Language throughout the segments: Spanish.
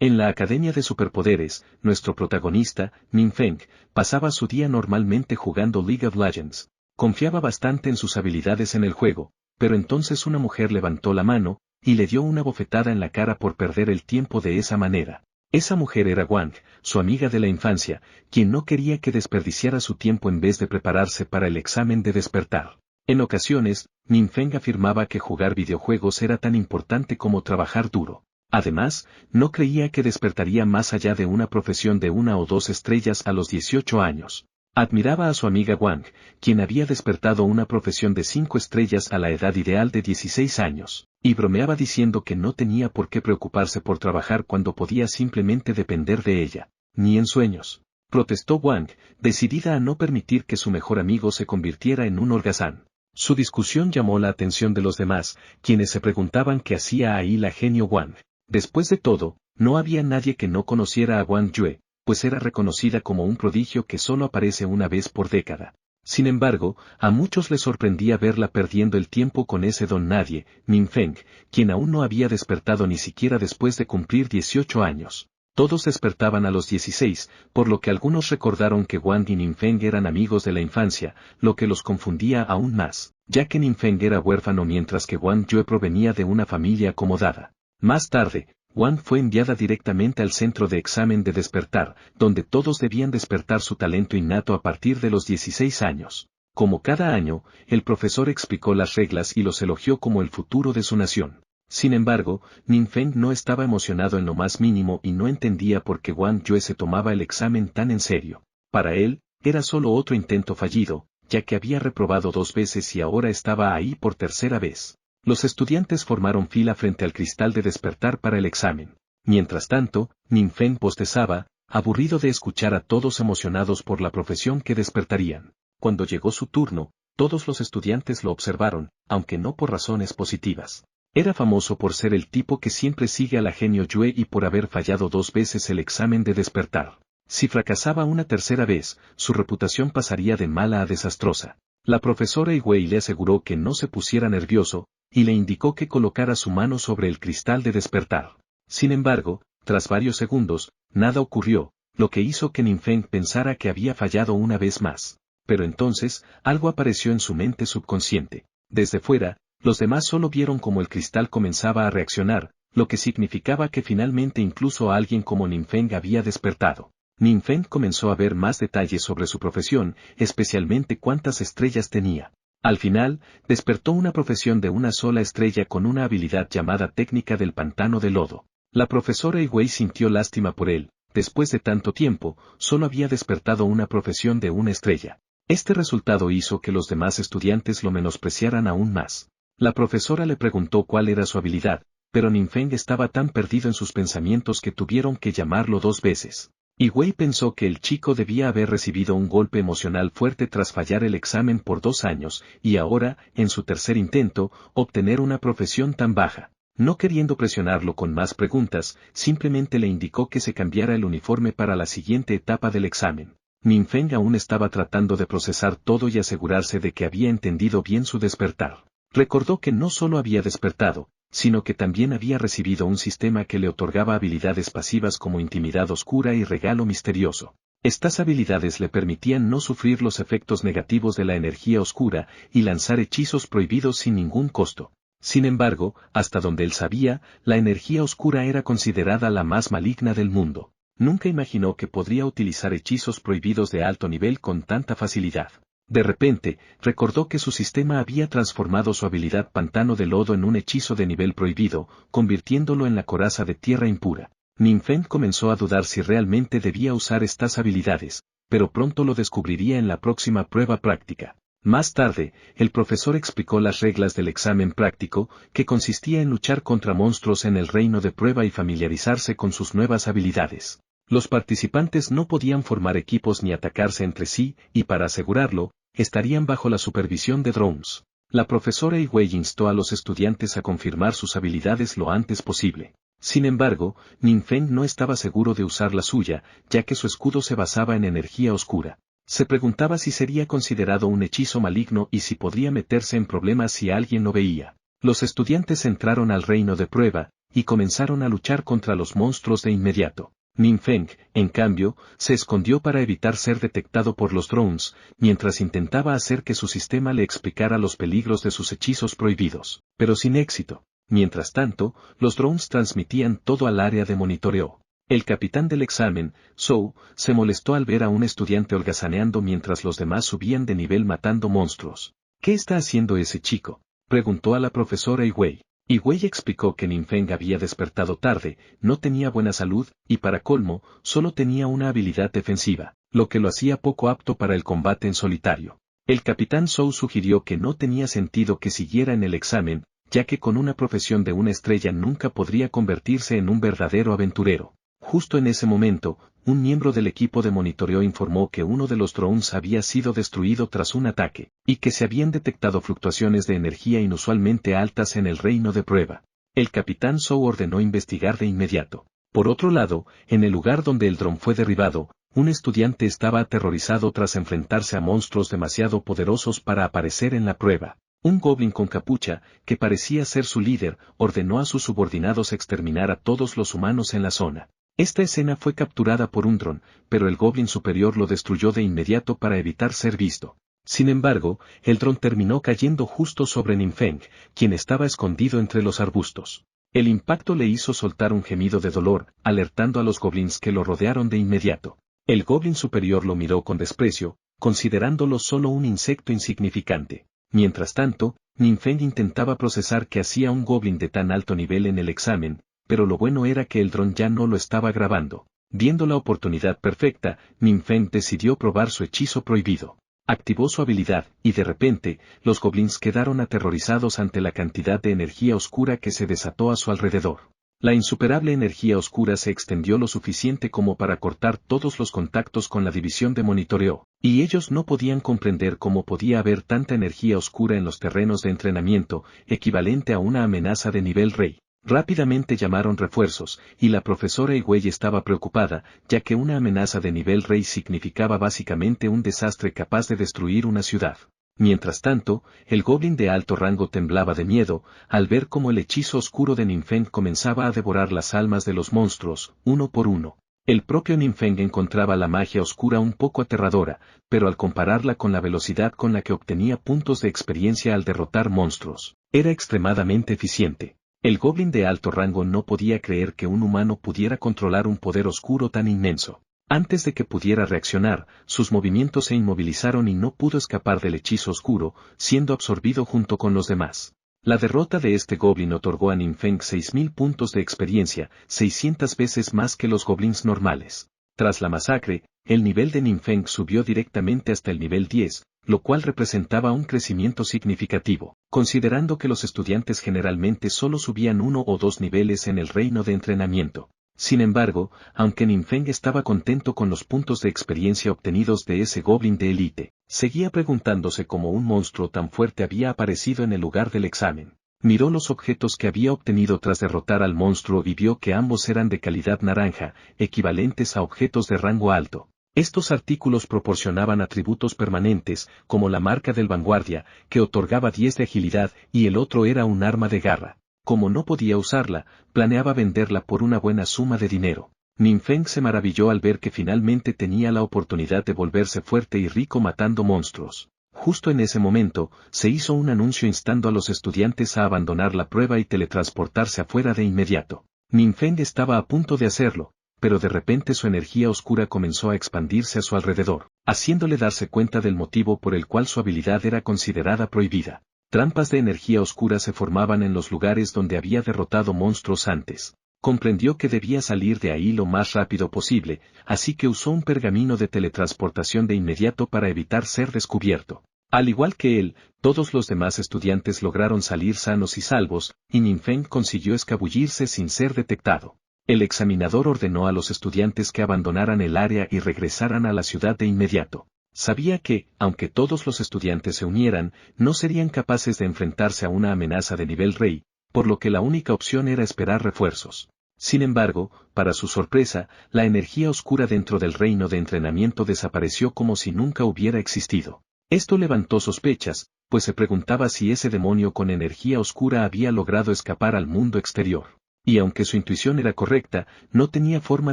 En la Academia de Superpoderes, nuestro protagonista, Ninfeng, pasaba su día normalmente jugando League of Legends. Confiaba bastante en sus habilidades en el juego, pero entonces una mujer levantó la mano, y le dio una bofetada en la cara por perder el tiempo de esa manera. Esa mujer era Wang, su amiga de la infancia, quien no quería que desperdiciara su tiempo en vez de prepararse para el examen de despertar. En ocasiones, Ninfeng afirmaba que jugar videojuegos era tan importante como trabajar duro. Además, no creía que despertaría más allá de una profesión de 1 o 2 estrellas a los 18 años. Admiraba a su amiga Wang, quien había despertado una profesión de 5 estrellas a la edad ideal de 16 años, y bromeaba diciendo que no tenía por qué preocuparse por trabajar cuando podía simplemente depender de ella. Ni en sueños. Protestó Wang, decidida a no permitir que su mejor amigo se convirtiera en un holgazán. Su discusión llamó la atención de los demás, quienes se preguntaban qué hacía ahí la genio Wang. Después de todo, no había nadie que no conociera a Wang Yue, pues era reconocida como un prodigio que solo aparece una vez por década. Sin embargo, a muchos les sorprendía verla perdiendo el tiempo con ese don nadie, Ninfeng, quien aún no había despertado ni siquiera después de cumplir 18 años. Todos despertaban a los 16, por lo que algunos recordaron que Wang y Ninfeng eran amigos de la infancia, lo que los confundía aún más, ya que Ninfeng era huérfano mientras que Wang Yue provenía de una familia acomodada. Más tarde, Wang fue enviada directamente al centro de examen de despertar, donde todos debían despertar su talento innato a partir de los 16 años. Como cada año, el profesor explicó las reglas y los elogió como el futuro de su nación. Sin embargo, Ninfeng no estaba emocionado en lo más mínimo y no entendía por qué Wang Yue se tomaba el examen tan en serio. Para él, era solo otro intento fallido, ya que había reprobado 2 veces y ahora estaba ahí por tercera vez. Los estudiantes formaron fila frente al cristal de despertar para el examen. Mientras tanto, Ninfeng bostezaba, aburrido de escuchar a todos emocionados por la profesión que despertarían. Cuando llegó su turno, todos los estudiantes lo observaron, aunque no por razones positivas. Era famoso por ser el tipo que siempre sigue a la genio Yue y por haber fallado 2 veces el examen de despertar. Si fracasaba una tercera vez, su reputación pasaría de mala a desastrosa. La profesora Wei le aseguró que no se pusiera nervioso, y le indicó que colocara su mano sobre el cristal de despertar. Sin embargo, tras varios segundos, nada ocurrió, lo que hizo que Ninfeng pensara que había fallado una vez más. Pero entonces, algo apareció en su mente subconsciente. Desde fuera, los demás solo vieron cómo el cristal comenzaba a reaccionar, lo que significaba que finalmente incluso alguien como Ninfeng había despertado. Ninfeng comenzó a ver más detalles sobre su profesión, especialmente cuántas estrellas tenía. Al final, despertó una profesión de 1 sola estrella con una habilidad llamada técnica del pantano de lodo. La profesora Wei sintió lástima por él, después de tanto tiempo, solo había despertado una profesión de 1 estrella. Este resultado hizo que los demás estudiantes lo menospreciaran aún más. La profesora le preguntó cuál era su habilidad, pero Ninfeng estaba tan perdido en sus pensamientos que tuvieron que llamarlo 2 veces. Wei pensó que el chico debía haber recibido un golpe emocional fuerte tras fallar el examen por 2 años, y ahora, en su tercer intento, obtener una profesión tan baja. No queriendo presionarlo con más preguntas, simplemente le indicó que se cambiara el uniforme para la siguiente etapa del examen. Ninfeng aún estaba tratando de procesar todo y asegurarse de que había entendido bien su despertar. Recordó que no solo había despertado, sino que también había recibido un sistema que le otorgaba habilidades pasivas como intimidad oscura y regalo misterioso. Estas habilidades le permitían no sufrir los efectos negativos de la energía oscura y lanzar hechizos prohibidos sin ningún costo. Sin embargo, hasta donde él sabía, la energía oscura era considerada la más maligna del mundo. Nunca imaginó que podría utilizar hechizos prohibidos de alto nivel con tanta facilidad. De repente, recordó que su sistema había transformado su habilidad pantano de lodo en un hechizo de nivel prohibido, convirtiéndolo en la coraza de tierra impura. Ninfeng comenzó a dudar si realmente debía usar estas habilidades, pero pronto lo descubriría en la próxima prueba práctica. Más tarde, el profesor explicó las reglas del examen práctico, que consistía en luchar contra monstruos en el reino de prueba y familiarizarse con sus nuevas habilidades. Los participantes no podían formar equipos ni atacarse entre sí, y para asegurarlo, estarían bajo la supervisión de drones. La profesora Wei instó a los estudiantes a confirmar sus habilidades lo antes posible. Sin embargo, Ninfeng no estaba seguro de usar la suya, ya que su escudo se basaba en energía oscura. Se preguntaba si sería considerado un hechizo maligno y si podría meterse en problemas si alguien lo veía. Los estudiantes entraron al reino de prueba, y comenzaron a luchar contra los monstruos de inmediato. Ninfeng, en cambio, se escondió para evitar ser detectado por los drones, mientras intentaba hacer que su sistema le explicara los peligros de sus hechizos prohibidos, pero sin éxito. Mientras tanto, los drones transmitían todo al área de monitoreo. El capitán del examen, Zhou, se molestó al ver a un estudiante holgazaneando mientras los demás subían de nivel matando monstruos. ¿Qué está haciendo ese chico?, preguntó a la profesora Wei. Y Wei explicó que Ninfeng había despertado tarde, no tenía buena salud, y para colmo, solo tenía una habilidad defensiva, lo que lo hacía poco apto para el combate en solitario. El capitán Zhou sugirió que no tenía sentido que siguiera en el examen, ya que con una profesión de una estrella nunca podría convertirse en un verdadero aventurero. Justo en ese momento, un miembro del equipo de monitoreo informó que uno de los drones había sido destruido tras un ataque, y que se habían detectado fluctuaciones de energía inusualmente altas en el reino de prueba. El capitán Zhou ordenó investigar de inmediato. Por otro lado, en el lugar donde el dron fue derribado, un estudiante estaba aterrorizado tras enfrentarse a monstruos demasiado poderosos para aparecer en la prueba. Un goblin con capucha, que parecía ser su líder, ordenó a sus subordinados exterminar a todos los humanos en la zona. Esta escena fue capturada por un dron, pero el goblin superior lo destruyó de inmediato para evitar ser visto. Sin embargo, el dron terminó cayendo justo sobre Ninfeng, quien estaba escondido entre los arbustos. El impacto le hizo soltar un gemido de dolor, alertando a los goblins que lo rodearon de inmediato. El goblin superior lo miró con desprecio, considerándolo solo un insecto insignificante. Mientras tanto, Ninfeng intentaba procesar que hacía un goblin de tan alto nivel en el examen, pero lo bueno era que el dron ya no lo estaba grabando. Viendo la oportunidad perfecta, Ninfeng decidió probar su hechizo prohibido. Activó su habilidad, y de repente, los goblins quedaron aterrorizados ante la cantidad de energía oscura que se desató a su alrededor. La insuperable energía oscura se extendió lo suficiente como para cortar todos los contactos con la división de monitoreo, y ellos no podían comprender cómo podía haber tanta energía oscura en los terrenos de entrenamiento, equivalente a una amenaza de nivel rey. Rápidamente llamaron refuerzos, y la profesora Wei estaba preocupada, ya que una amenaza de nivel rey significaba básicamente un desastre capaz de destruir una ciudad. Mientras tanto, el goblin de alto rango temblaba de miedo, al ver cómo el hechizo oscuro de Ninfeng comenzaba a devorar las almas de los monstruos, uno por uno. El propio Ninfeng encontraba la magia oscura un poco aterradora, pero al compararla con la velocidad con la que obtenía puntos de experiencia al derrotar monstruos, era extremadamente eficiente. El goblin de alto rango no podía creer que un humano pudiera controlar un poder oscuro tan inmenso. Antes de que pudiera reaccionar, sus movimientos se inmovilizaron y no pudo escapar del hechizo oscuro, siendo absorbido junto con los demás. La derrota de este goblin otorgó a Ninfeng 6000 puntos de experiencia, 600 veces más que los goblins normales. Tras la masacre, el nivel de Ninfeng subió directamente hasta el nivel 10, lo cual representaba un crecimiento significativo, considerando que los estudiantes generalmente solo subían 1 o 2 niveles en el reino de entrenamiento. Sin embargo, aunque Ninfeng estaba contento con los puntos de experiencia obtenidos de ese goblin de élite, seguía preguntándose cómo un monstruo tan fuerte había aparecido en el lugar del examen. Miró los objetos que había obtenido tras derrotar al monstruo y vio que ambos eran de calidad naranja, equivalentes a objetos de rango alto. Estos artículos proporcionaban atributos permanentes, como la marca del vanguardia, que otorgaba 10 de agilidad, y el otro era un arma de garra. Como no podía usarla, planeaba venderla por una buena suma de dinero. Ninfeng se maravilló al ver que finalmente tenía la oportunidad de volverse fuerte y rico matando monstruos. Justo en ese momento, se hizo un anuncio instando a los estudiantes a abandonar la prueba y teletransportarse afuera de inmediato. Ninfeng estaba a punto de hacerlo, pero de repente su energía oscura comenzó a expandirse a su alrededor, haciéndole darse cuenta del motivo por el cual su habilidad era considerada prohibida. Trampas de energía oscura se formaban en los lugares donde había derrotado monstruos antes. Comprendió que debía salir de ahí lo más rápido posible, así que usó un pergamino de teletransportación de inmediato para evitar ser descubierto. Al igual que él, todos los demás estudiantes lograron salir sanos y salvos, y Ninfeng consiguió escabullirse sin ser detectado. El examinador ordenó a los estudiantes que abandonaran el área y regresaran a la ciudad de inmediato. Sabía que, aunque todos los estudiantes se unieran, no serían capaces de enfrentarse a una amenaza de nivel rey, por lo que la única opción era esperar refuerzos. Sin embargo, para su sorpresa, la energía oscura dentro del reino de entrenamiento desapareció como si nunca hubiera existido. Esto levantó sospechas, pues se preguntaba si ese demonio con energía oscura había logrado escapar al mundo exterior. Y aunque su intuición era correcta, no tenía forma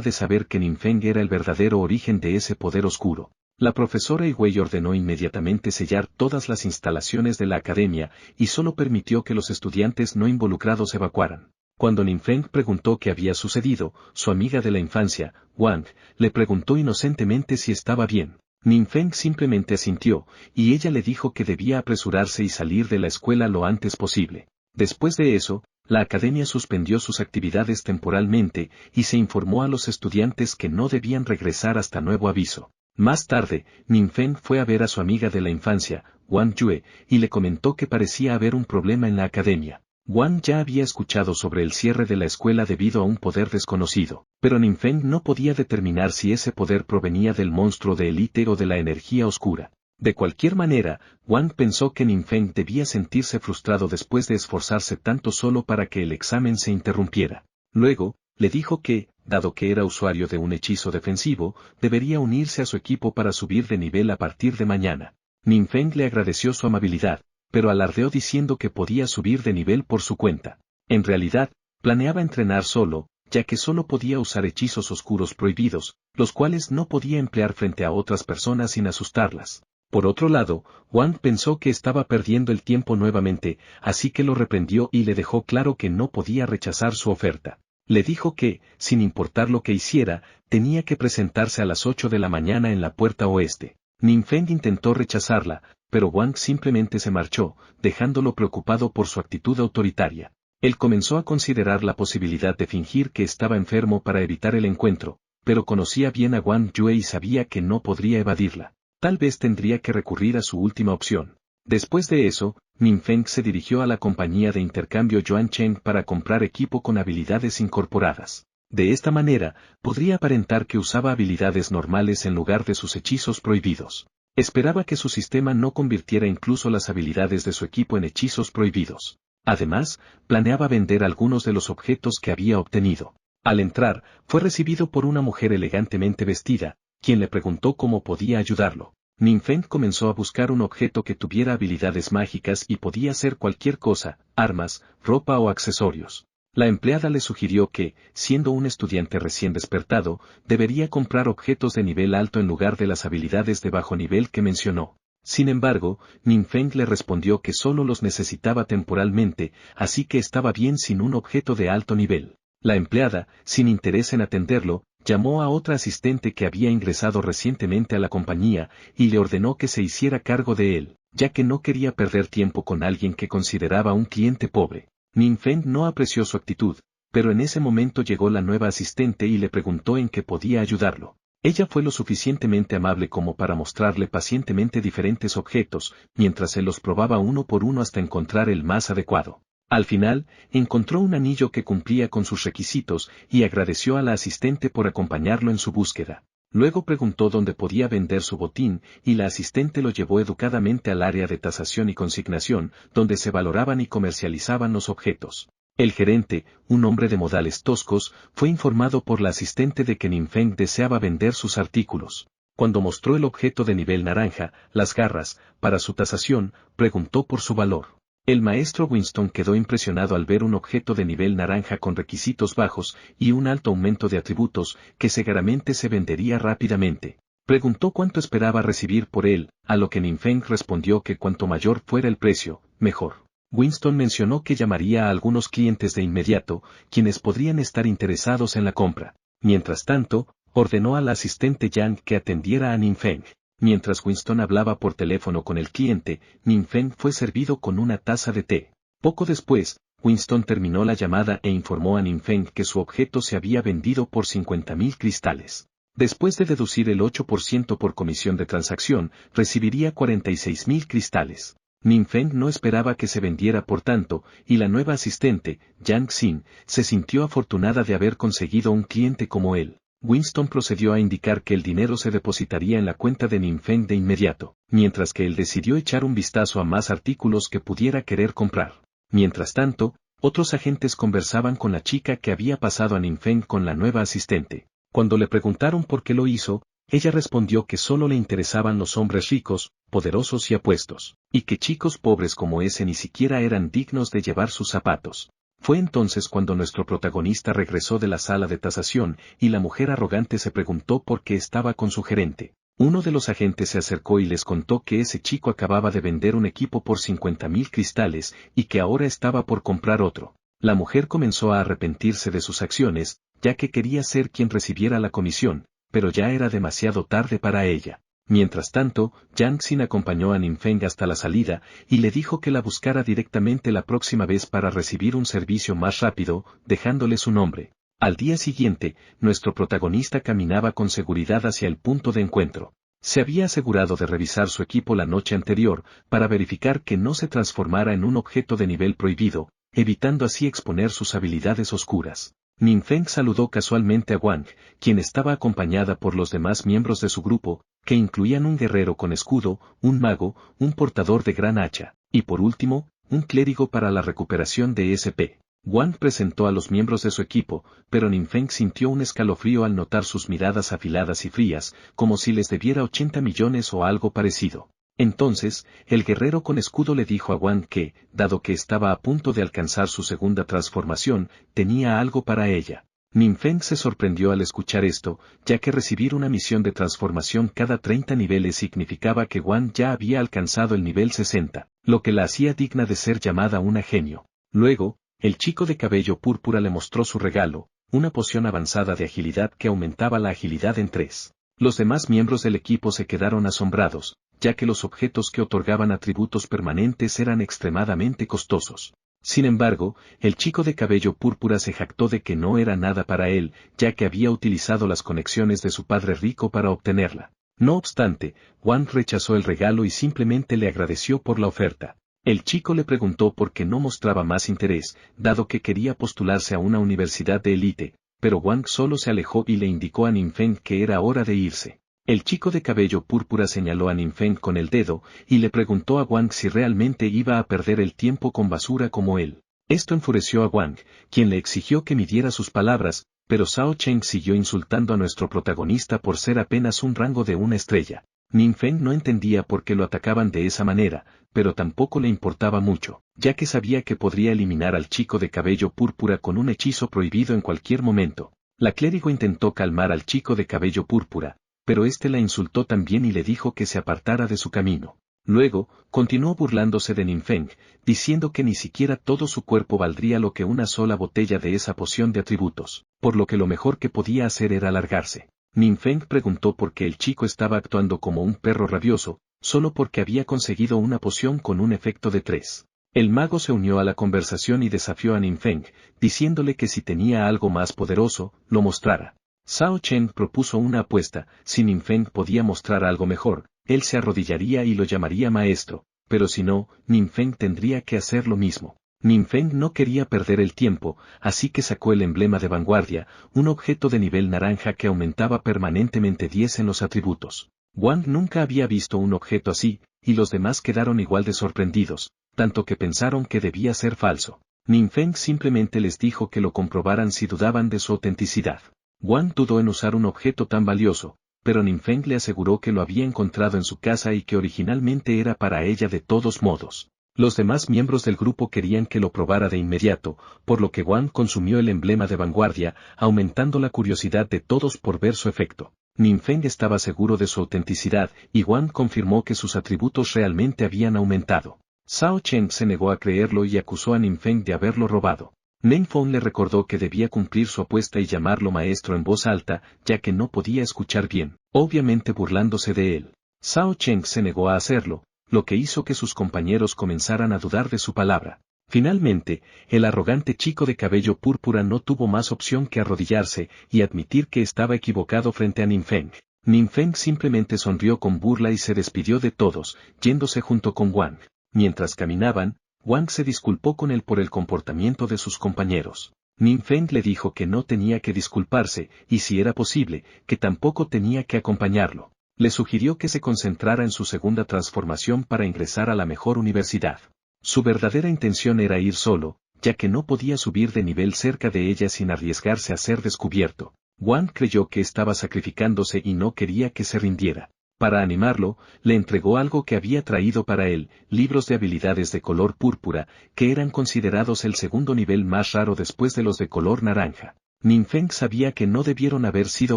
de saber que Ninfeng era el verdadero origen de ese poder oscuro. La profesora Wei ordenó inmediatamente sellar todas las instalaciones de la academia y solo permitió que los estudiantes no involucrados evacuaran. Cuando Ninfeng preguntó qué había sucedido, su amiga de la infancia, Wang, le preguntó inocentemente si estaba bien. Ninfeng simplemente asintió, y ella le dijo que debía apresurarse y salir de la escuela lo antes posible. Después de eso, la academia suspendió sus actividades temporalmente y se informó a los estudiantes que no debían regresar hasta nuevo aviso. Más tarde, Ninfeng fue a ver a su amiga de la infancia, Wang Yue, y le comentó que parecía haber un problema en la academia. Wang ya había escuchado sobre el cierre de la escuela debido a un poder desconocido, pero Ninfeng no podía determinar si ese poder provenía del monstruo de élite o de la energía oscura. De cualquier manera, Wang pensó que Ninfeng debía sentirse frustrado después de esforzarse tanto solo para que el examen se interrumpiera. Luego, le dijo que, dado que era usuario de un hechizo defensivo, debería unirse a su equipo para subir de nivel a partir de mañana. Ninfeng le agradeció su amabilidad, pero alardeó diciendo que podía subir de nivel por su cuenta. En realidad, planeaba entrenar solo, ya que solo podía usar hechizos oscuros prohibidos, los cuales no podía emplear frente a otras personas sin asustarlas. Por otro lado, Wang pensó que estaba perdiendo el tiempo nuevamente, así que lo reprendió y le dejó claro que no podía rechazar su oferta. Le dijo que, sin importar lo que hiciera, tenía que presentarse a las 8 de la mañana en la puerta oeste. Ninfeng intentó rechazarla, pero Wang simplemente se marchó, dejándolo preocupado por su actitud autoritaria. Él comenzó a considerar la posibilidad de fingir que estaba enfermo para evitar el encuentro, pero conocía bien a Wang Yue y sabía que no podría evadirla. Tal vez tendría que recurrir a su última opción. Después de eso, Ninfeng se dirigió a la compañía de intercambio Yuancheng para comprar equipo con habilidades incorporadas. De esta manera, podría aparentar que usaba habilidades normales en lugar de sus hechizos prohibidos. Esperaba que su sistema no convirtiera incluso las habilidades de su equipo en hechizos prohibidos. Además, planeaba vender algunos de los objetos que había obtenido. Al entrar, fue recibido por una mujer elegantemente vestida, quien le preguntó cómo podía ayudarlo. Ninfeng comenzó a buscar un objeto que tuviera habilidades mágicas y podía ser cualquier cosa, armas, ropa o accesorios. La empleada le sugirió que, siendo un estudiante recién despertado, debería comprar objetos de nivel alto en lugar de las habilidades de bajo nivel que mencionó. Sin embargo, Ninfeng le respondió que solo los necesitaba temporalmente, así que estaba bien sin un objeto de alto nivel. La empleada, sin interés en atenderlo, llamó a otra asistente que había ingresado recientemente a la compañía y le ordenó que se hiciera cargo de él, ya que no quería perder tiempo con alguien que consideraba un cliente pobre. Ninfeng no apreció su actitud, pero en ese momento llegó la nueva asistente y le preguntó en qué podía ayudarlo. Ella fue lo suficientemente amable como para mostrarle pacientemente diferentes objetos, mientras él los probaba uno por uno hasta encontrar el más adecuado. Al final, encontró un anillo que cumplía con sus requisitos y agradeció a la asistente por acompañarlo en su búsqueda. Luego preguntó dónde podía vender su botín y la asistente lo llevó educadamente al área de tasación y consignación, donde se valoraban y comercializaban los objetos. El gerente, un hombre de modales toscos, fue informado por la asistente de que Ninfeng deseaba vender sus artículos. Cuando mostró el objeto de nivel naranja, las garras, para su tasación, preguntó por su valor. El maestro Winston quedó impresionado al ver un objeto de nivel naranja con requisitos bajos y un alto aumento de atributos que seguramente se vendería rápidamente. Preguntó cuánto esperaba recibir por él, a lo que Ninfeng respondió que cuanto mayor fuera el precio, mejor. Winston mencionó que llamaría a algunos clientes de inmediato, quienes podrían estar interesados en la compra. Mientras tanto, ordenó a la asistente Yang que atendiera a Ninfeng. Mientras Winston hablaba por teléfono con el cliente, Ninfeng fue servido con una taza de té. Poco después, Winston terminó la llamada e informó a Ninfeng que su objeto se había vendido por 50.000 cristales. Después de deducir el 8% por comisión de transacción, recibiría 46.000 cristales. Ninfeng no esperaba que se vendiera por tanto, y la nueva asistente, Yang Xin, se sintió afortunada de haber conseguido un cliente como él. Winston procedió a indicar que el dinero se depositaría en la cuenta de Ninfeng de inmediato, mientras que él decidió echar un vistazo a más artículos que pudiera querer comprar. Mientras tanto, otros agentes conversaban con la chica que había pasado a Ninfeng con la nueva asistente. Cuando le preguntaron por qué lo hizo, ella respondió que solo le interesaban los hombres ricos, poderosos y apuestos, y que chicos pobres como ese ni siquiera eran dignos de llevar sus zapatos. Fue entonces cuando nuestro protagonista regresó de la sala de tasación, y la mujer arrogante se preguntó por qué estaba con su gerente. Uno de los agentes se acercó y les contó que ese chico acababa de vender un equipo por 50,000 cristales, y que ahora estaba por comprar otro. La mujer comenzó a arrepentirse de sus acciones, ya que quería ser quien recibiera la comisión, pero ya era demasiado tarde para ella. Mientras tanto, Yang Xin acompañó a Ninfeng hasta la salida, y le dijo que la buscara directamente la próxima vez para recibir un servicio más rápido, dejándole su nombre. Al día siguiente, nuestro protagonista caminaba con seguridad hacia el punto de encuentro. Se había asegurado de revisar su equipo la noche anterior, para verificar que no se transformara en un objeto de nivel prohibido, evitando así exponer sus habilidades oscuras. Ninfeng saludó casualmente a Wang, quien estaba acompañada por los demás miembros de su grupo, que incluían un guerrero con escudo, un mago, un portador de gran hacha, y por último, un clérigo para la recuperación de SP. Wang presentó a los miembros de su equipo, pero Ninfeng sintió un escalofrío al notar sus miradas afiladas y frías, como si les debiera 80 millones o algo parecido. Entonces, el guerrero con escudo le dijo a Wang que, dado que estaba a punto de alcanzar su segunda transformación, tenía algo para ella. Ninfeng se sorprendió al escuchar esto, ya que recibir una misión de transformación cada 30 niveles significaba que Wang ya había alcanzado el nivel 60, lo que la hacía digna de ser llamada una genio. Luego, el chico de cabello púrpura le mostró su regalo, una poción avanzada de agilidad que aumentaba la agilidad en 3. Los demás miembros del equipo se quedaron asombrados, ya que los objetos que otorgaban atributos permanentes eran extremadamente costosos. Sin embargo, el chico de cabello púrpura se jactó de que no era nada para él, ya que había utilizado las conexiones de su padre rico para obtenerla. No obstante, Wang rechazó el regalo y simplemente le agradeció por la oferta. El chico le preguntó por qué no mostraba más interés, dado que quería postularse a una universidad de élite, pero Wang solo se alejó y le indicó a Ninfeng que era hora de irse. El chico de cabello púrpura señaló a Ninfeng con el dedo, y le preguntó a Wang si realmente iba a perder el tiempo con basura como él. Esto enfureció a Wang, quien le exigió que midiera sus palabras, pero Zhao Cheng siguió insultando a nuestro protagonista por ser apenas un rango de una estrella. Ninfeng no entendía por qué lo atacaban de esa manera, pero tampoco le importaba mucho, ya que sabía que podría eliminar al chico de cabello púrpura con un hechizo prohibido en cualquier momento. La clérigo intentó calmar al chico de cabello púrpura, pero éste la insultó también y le dijo que se apartara de su camino. Luego, continuó burlándose de Ninfeng, diciendo que ni siquiera todo su cuerpo valdría lo que una sola botella de esa poción de atributos, por lo que lo mejor que podía hacer era largarse. Ninfeng preguntó por qué el chico estaba actuando como un perro rabioso, solo porque había conseguido una poción con un efecto de 3. El mago se unió a la conversación y desafió a Ninfeng, diciéndole que si tenía algo más poderoso, lo mostrara. Zhao Chen propuso una apuesta: si Ninfeng podía mostrar algo mejor, él se arrodillaría y lo llamaría maestro, pero si no, Ninfeng tendría que hacer lo mismo. Ninfeng no quería perder el tiempo, así que sacó el emblema de vanguardia, un objeto de nivel naranja que aumentaba permanentemente 10 en los atributos. Wang nunca había visto un objeto así, y los demás quedaron igual de sorprendidos, tanto que pensaron que debía ser falso. Ninfeng simplemente les dijo que lo comprobaran si dudaban de su autenticidad. Wang dudó en usar un objeto tan valioso, pero Ninfeng le aseguró que lo había encontrado en su casa y que originalmente era para ella de todos modos. Los demás miembros del grupo querían que lo probara de inmediato, por lo que Wang consumió el emblema de vanguardia, aumentando la curiosidad de todos por ver su efecto. Ninfeng estaba seguro de su autenticidad, y Wang confirmó que sus atributos realmente habían aumentado. Zhao Chen se negó a creerlo y acusó a Ninfeng de haberlo robado. Ninfeng le recordó que debía cumplir su apuesta y llamarlo maestro en voz alta, ya que no podía escuchar bien, obviamente burlándose de él. Zhao Chen se negó a hacerlo, lo que hizo que sus compañeros comenzaran a dudar de su palabra. Finalmente, el arrogante chico de cabello púrpura no tuvo más opción que arrodillarse y admitir que estaba equivocado frente a Ninfeng. Ninfeng simplemente sonrió con burla y se despidió de todos, yéndose junto con Wang. Mientras caminaban, Wang se disculpó con él por el comportamiento de sus compañeros. Ninfeng le dijo que no tenía que disculparse, y si era posible, que tampoco tenía que acompañarlo. Le sugirió que se concentrara en su segunda transformación para ingresar a la mejor universidad. Su verdadera intención era ir solo, ya que no podía subir de nivel cerca de ella sin arriesgarse a ser descubierto. Wang creyó que estaba sacrificándose y no quería que se rindiera. Para animarlo, le entregó algo que había traído para él, libros de habilidades de color púrpura, que eran considerados el segundo nivel más raro después de los de color naranja. Ninfeng sabía que no debieron haber sido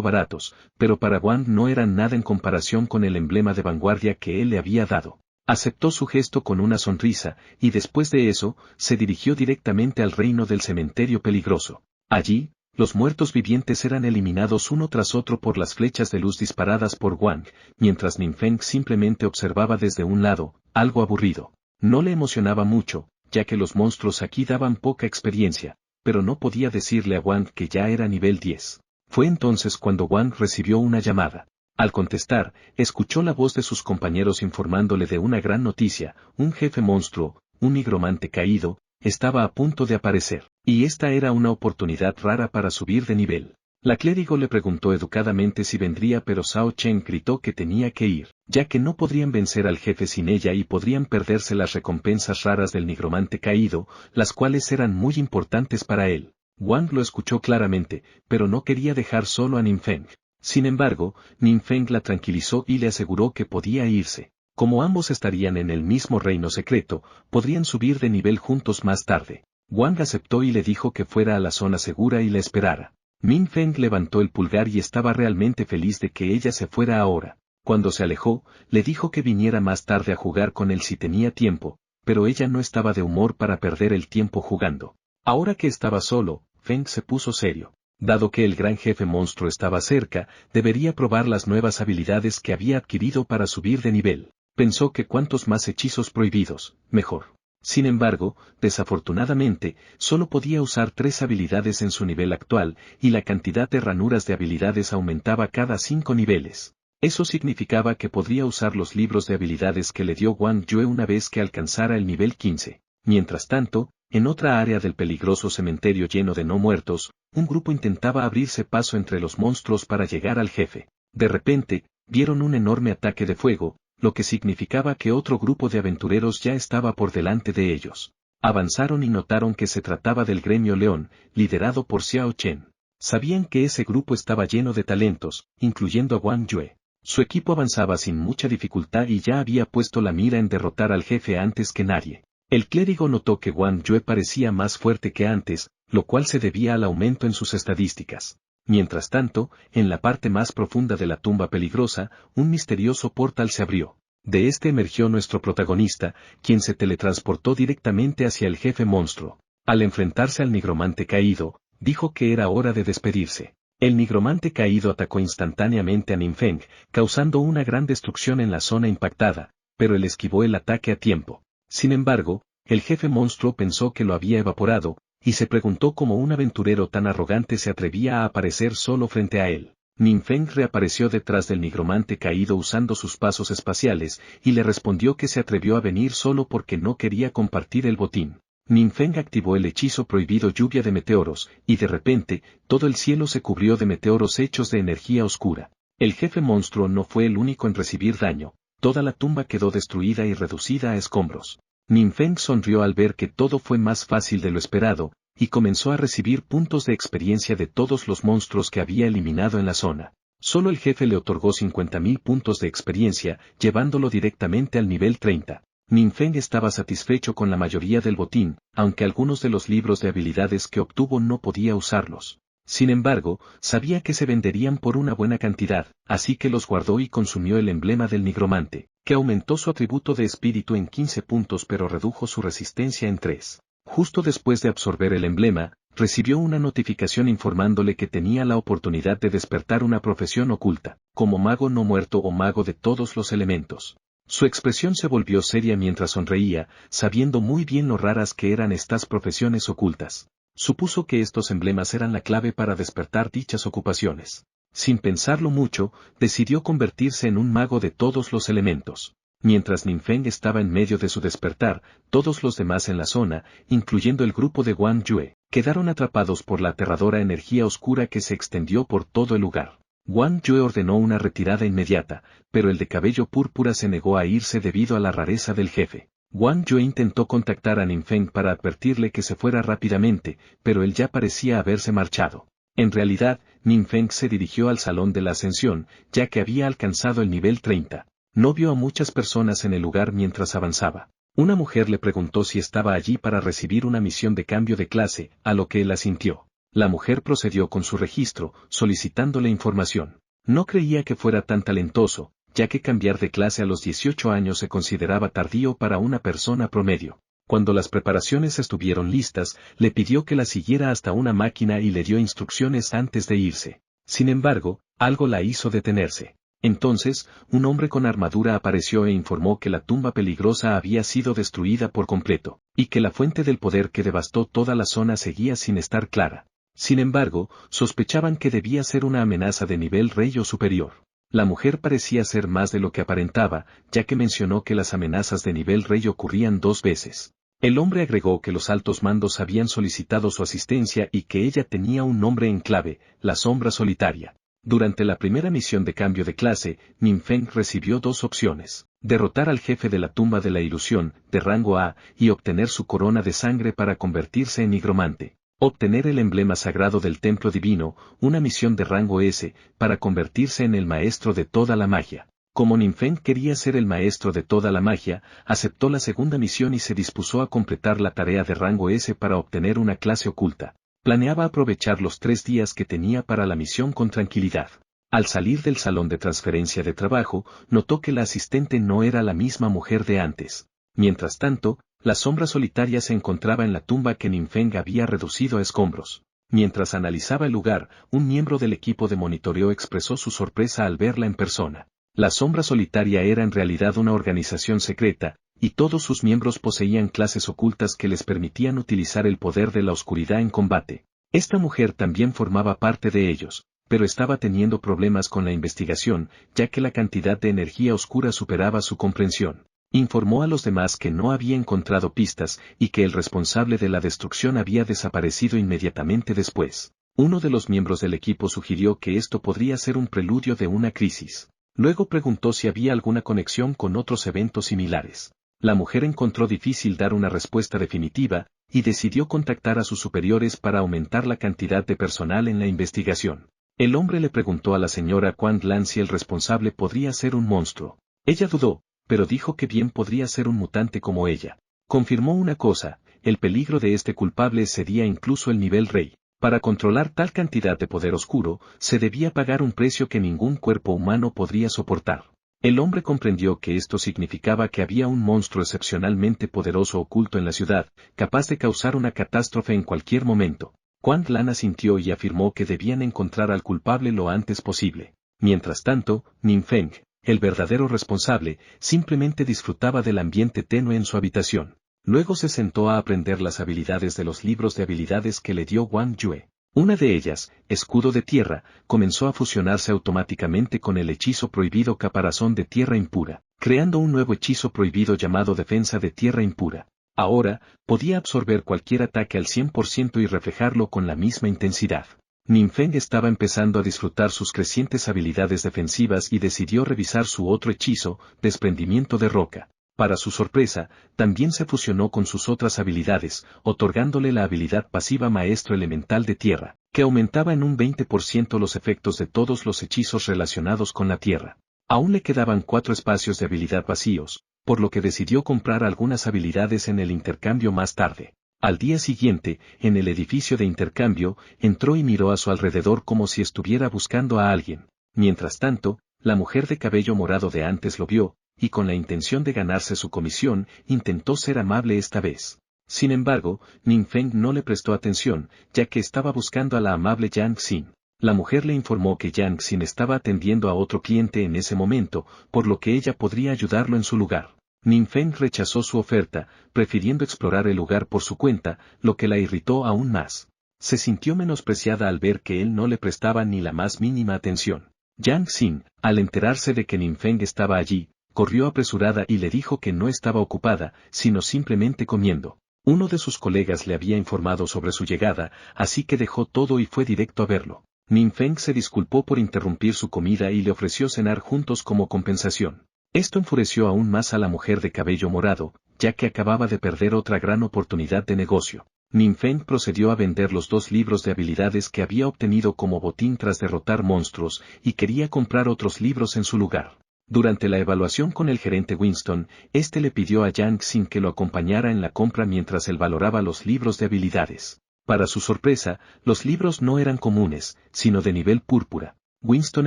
baratos, pero para Wang no eran nada en comparación con el emblema de vanguardia que él le había dado. Aceptó su gesto con una sonrisa, y después de eso, se dirigió directamente al reino del cementerio peligroso. Allí, los muertos vivientes eran eliminados uno tras otro por las flechas de luz disparadas por Wang, mientras Ninfeng simplemente observaba desde un lado, algo aburrido. No le emocionaba mucho, ya que los monstruos aquí daban poca experiencia, pero no podía decirle a Wang que ya era nivel 10. Fue entonces cuando Wang recibió una llamada. Al contestar, escuchó la voz de sus compañeros informándole de una gran noticia: un jefe monstruo, un nigromante caído, estaba a punto de aparecer, y esta era una oportunidad rara para subir de nivel. La clérigo le preguntó educadamente si vendría, pero Zhao Chen gritó que tenía que ir, ya que no podrían vencer al jefe sin ella y podrían perderse las recompensas raras del nigromante caído, las cuales eran muy importantes para él. Wang lo escuchó claramente, pero no quería dejar solo a Ninfeng. Sin embargo, Ninfeng la tranquilizó y le aseguró que podía irse. Como ambos estarían en el mismo reino secreto, podrían subir de nivel juntos más tarde. Wang aceptó y le dijo que fuera a la zona segura y la esperara. Ninfeng levantó el pulgar y estaba realmente feliz de que ella se fuera ahora. Cuando se alejó, le dijo que viniera más tarde a jugar con él si tenía tiempo, pero ella no estaba de humor para perder el tiempo jugando. Ahora que estaba solo, Feng se puso serio. Dado que el gran jefe monstruo estaba cerca, debería probar las nuevas habilidades que había adquirido para subir de nivel. Pensó que cuantos más hechizos prohibidos, mejor. Sin embargo, desafortunadamente, solo podía usar 3 habilidades en su nivel actual, y la cantidad de ranuras de habilidades aumentaba cada 5 niveles. Eso significaba que podría usar los libros de habilidades que le dio Wang Yue una vez que alcanzara el nivel 15. Mientras tanto, en otra área del peligroso cementerio lleno de no muertos, un grupo intentaba abrirse paso entre los monstruos para llegar al jefe. De repente, vieron un enorme ataque de fuego, lo que significaba que otro grupo de aventureros ya estaba por delante de ellos. Avanzaron y notaron que se trataba del gremio León, liderado por Xiao Chen. Sabían que ese grupo estaba lleno de talentos, incluyendo a Wang Yue. Su equipo avanzaba sin mucha dificultad y ya había puesto la mira en derrotar al jefe antes que nadie. El clérigo notó que Wang Yue parecía más fuerte que antes, lo cual se debía al aumento en sus estadísticas. Mientras tanto, en la parte más profunda de la tumba peligrosa, un misterioso portal se abrió. De este emergió nuestro protagonista, quien se teletransportó directamente hacia el jefe monstruo. Al enfrentarse al nigromante caído, dijo que era hora de despedirse. El nigromante caído atacó instantáneamente a Ninfeng, causando una gran destrucción en la zona impactada, pero él esquivó el ataque a tiempo. Sin embargo, el jefe monstruo pensó que lo había evaporado, y se preguntó cómo un aventurero tan arrogante se atrevía a aparecer solo frente a él. Ninfeng reapareció detrás del nigromante caído usando sus pasos espaciales, y le respondió que se atrevió a venir solo porque no quería compartir el botín. Ninfeng activó el hechizo prohibido lluvia de meteoros, y de repente, todo el cielo se cubrió de meteoros hechos de energía oscura. El jefe monstruo no fue el único en recibir daño, toda la tumba quedó destruida y reducida a escombros. Ninfeng sonrió al ver que todo fue más fácil de lo esperado, y comenzó a recibir puntos de experiencia de todos los monstruos que había eliminado en la zona. Solo el jefe le otorgó 50.000 puntos de experiencia, llevándolo directamente al nivel 30. Ninfeng estaba satisfecho con la mayoría del botín, aunque algunos de los libros de habilidades que obtuvo no podía usarlos. Sin embargo, sabía que se venderían por una buena cantidad, así que los guardó y consumió el emblema del nigromante, que aumentó su atributo de espíritu en 15 puntos pero redujo su resistencia en 3. Justo después de absorber el emblema, recibió una notificación informándole que tenía la oportunidad de despertar una profesión oculta, como mago no muerto o mago de todos los elementos. Su expresión se volvió seria mientras sonreía, sabiendo muy bien lo raras que eran estas profesiones ocultas. Supuso que estos emblemas eran la clave para despertar dichas ocupaciones. Sin pensarlo mucho, decidió convertirse en un mago de todos los elementos. Mientras Ninfeng estaba en medio de su despertar, todos los demás en la zona, incluyendo el grupo de Wang Yue, quedaron atrapados por la aterradora energía oscura que se extendió por todo el lugar. Wang Yue ordenó una retirada inmediata, pero el de cabello púrpura se negó a irse debido a la rareza del jefe. Wang Yue intentó contactar a Ninfeng para advertirle que se fuera rápidamente, pero él ya parecía haberse marchado. En realidad, Ninfeng se dirigió al salón de la ascensión, ya que había alcanzado el nivel 30. No vio a muchas personas en el lugar mientras avanzaba. Una mujer le preguntó si estaba allí para recibir una misión de cambio de clase, a lo que él asintió. La mujer procedió con su registro, solicitándole información. No creía que fuera tan talentoso, ya que cambiar de clase a los 18 años se consideraba tardío para una persona promedio. Cuando las preparaciones estuvieron listas, le pidió que la siguiera hasta una máquina y le dio instrucciones antes de irse. Sin embargo, algo la hizo detenerse. Entonces, un hombre con armadura apareció e informó que la tumba peligrosa había sido destruida por completo, y que la fuente del poder que devastó toda la zona seguía sin estar clara. Sin embargo, sospechaban que debía ser una amenaza de nivel rey o superior. La mujer parecía ser más de lo que aparentaba, ya que mencionó que las amenazas de nivel rey ocurrían 2 veces. El hombre agregó que los altos mandos habían solicitado su asistencia y que ella tenía un nombre en clave, la sombra solitaria. Durante la primera misión de cambio de clase, Ninfeng recibió 2 opciones: derrotar al jefe de la tumba de la ilusión, de rango A, y obtener su corona de sangre para convertirse en nigromante. Obtener el emblema sagrado del templo divino, una misión de rango S, para convertirse en el maestro de toda la magia. Como Ninfeng quería ser el maestro de toda la magia, aceptó la segunda misión y se dispuso a completar la tarea de rango S para obtener una clase oculta. Planeaba aprovechar los 3 días que tenía para la misión con tranquilidad. Al salir del salón de transferencia de trabajo, notó que la asistente no era la misma mujer de antes. Mientras tanto, la sombra solitaria se encontraba en la tumba que Ninfeng había reducido a escombros. Mientras analizaba el lugar, un miembro del equipo de monitoreo expresó su sorpresa al verla en persona. La sombra solitaria era en realidad una organización secreta, y todos sus miembros poseían clases ocultas que les permitían utilizar el poder de la oscuridad en combate. Esta mujer también formaba parte de ellos, pero estaba teniendo problemas con la investigación, ya que la cantidad de energía oscura superaba su comprensión. Informó a los demás que no había encontrado pistas y que el responsable de la destrucción había desaparecido inmediatamente después. Uno de los miembros del equipo sugirió que esto podría ser un preludio de una crisis. Luego preguntó si había alguna conexión con otros eventos similares. La mujer encontró difícil dar una respuesta definitiva, y decidió contactar a sus superiores para aumentar la cantidad de personal en la investigación. El hombre le preguntó a la señora Quan Lan si el responsable podría ser un monstruo. Ella dudó, pero dijo que bien podría ser un mutante como ella. Confirmó una cosa: el peligro de este culpable sería incluso el nivel rey. Para controlar tal cantidad de poder oscuro, se debía pagar un precio que ningún cuerpo humano podría soportar. El hombre comprendió que esto significaba que había un monstruo excepcionalmente poderoso oculto en la ciudad, capaz de causar una catástrofe en cualquier momento. Quan Lan asintió y afirmó que debían encontrar al culpable lo antes posible. Mientras tanto, Ninfeng, el verdadero responsable, simplemente disfrutaba del ambiente tenue en su habitación. Luego se sentó a aprender las habilidades de los libros de habilidades que le dio Wang Yue. Una de ellas, Escudo de Tierra, comenzó a fusionarse automáticamente con el hechizo prohibido Caparazón de Tierra Impura, creando un nuevo hechizo prohibido llamado Defensa de Tierra Impura. Ahora, podía absorber cualquier ataque al 100% y reflejarlo con la misma intensidad. Ninfeng estaba empezando a disfrutar sus crecientes habilidades defensivas y decidió revisar su otro hechizo, Desprendimiento de Roca. Para su sorpresa, también se fusionó con sus otras habilidades, otorgándole la habilidad pasiva Maestro Elemental de Tierra, que aumentaba en un 20% los efectos de todos los hechizos relacionados con la Tierra. Aún le quedaban 4 espacios de habilidad vacíos, por lo que decidió comprar algunas habilidades en el intercambio más tarde. Al día siguiente, en el edificio de intercambio, entró y miró a su alrededor como si estuviera buscando a alguien. Mientras tanto, la mujer de cabello morado de antes lo vio, y con la intención de ganarse su comisión, intentó ser amable esta vez. Sin embargo, Ninfeng no le prestó atención, ya que estaba buscando a la amable Yang Xin. La mujer le informó que Yang Xin estaba atendiendo a otro cliente en ese momento, por lo que ella podría ayudarlo en su lugar. Ninfeng rechazó su oferta, prefiriendo explorar el lugar por su cuenta, lo que la irritó aún más. Se sintió menospreciada al ver que él no le prestaba ni la más mínima atención. Yang Xin, al enterarse de que Ninfeng estaba allí, corrió apresurada y le dijo que no estaba ocupada, sino simplemente comiendo. Uno de sus colegas le había informado sobre su llegada, así que dejó todo y fue directo a verlo. Ninfeng se disculpó por interrumpir su comida y le ofreció cenar juntos como compensación. Esto enfureció aún más a la mujer de cabello morado, ya que acababa de perder otra gran oportunidad de negocio. Ninfeng procedió a vender los 2 libros de habilidades que había obtenido como botín tras derrotar monstruos, y quería comprar otros libros en su lugar. Durante la evaluación con el gerente Winston, este le pidió a Yang Xin que lo acompañara en la compra mientras él valoraba los libros de habilidades. Para su sorpresa, los libros no eran comunes, sino de nivel púrpura. Winston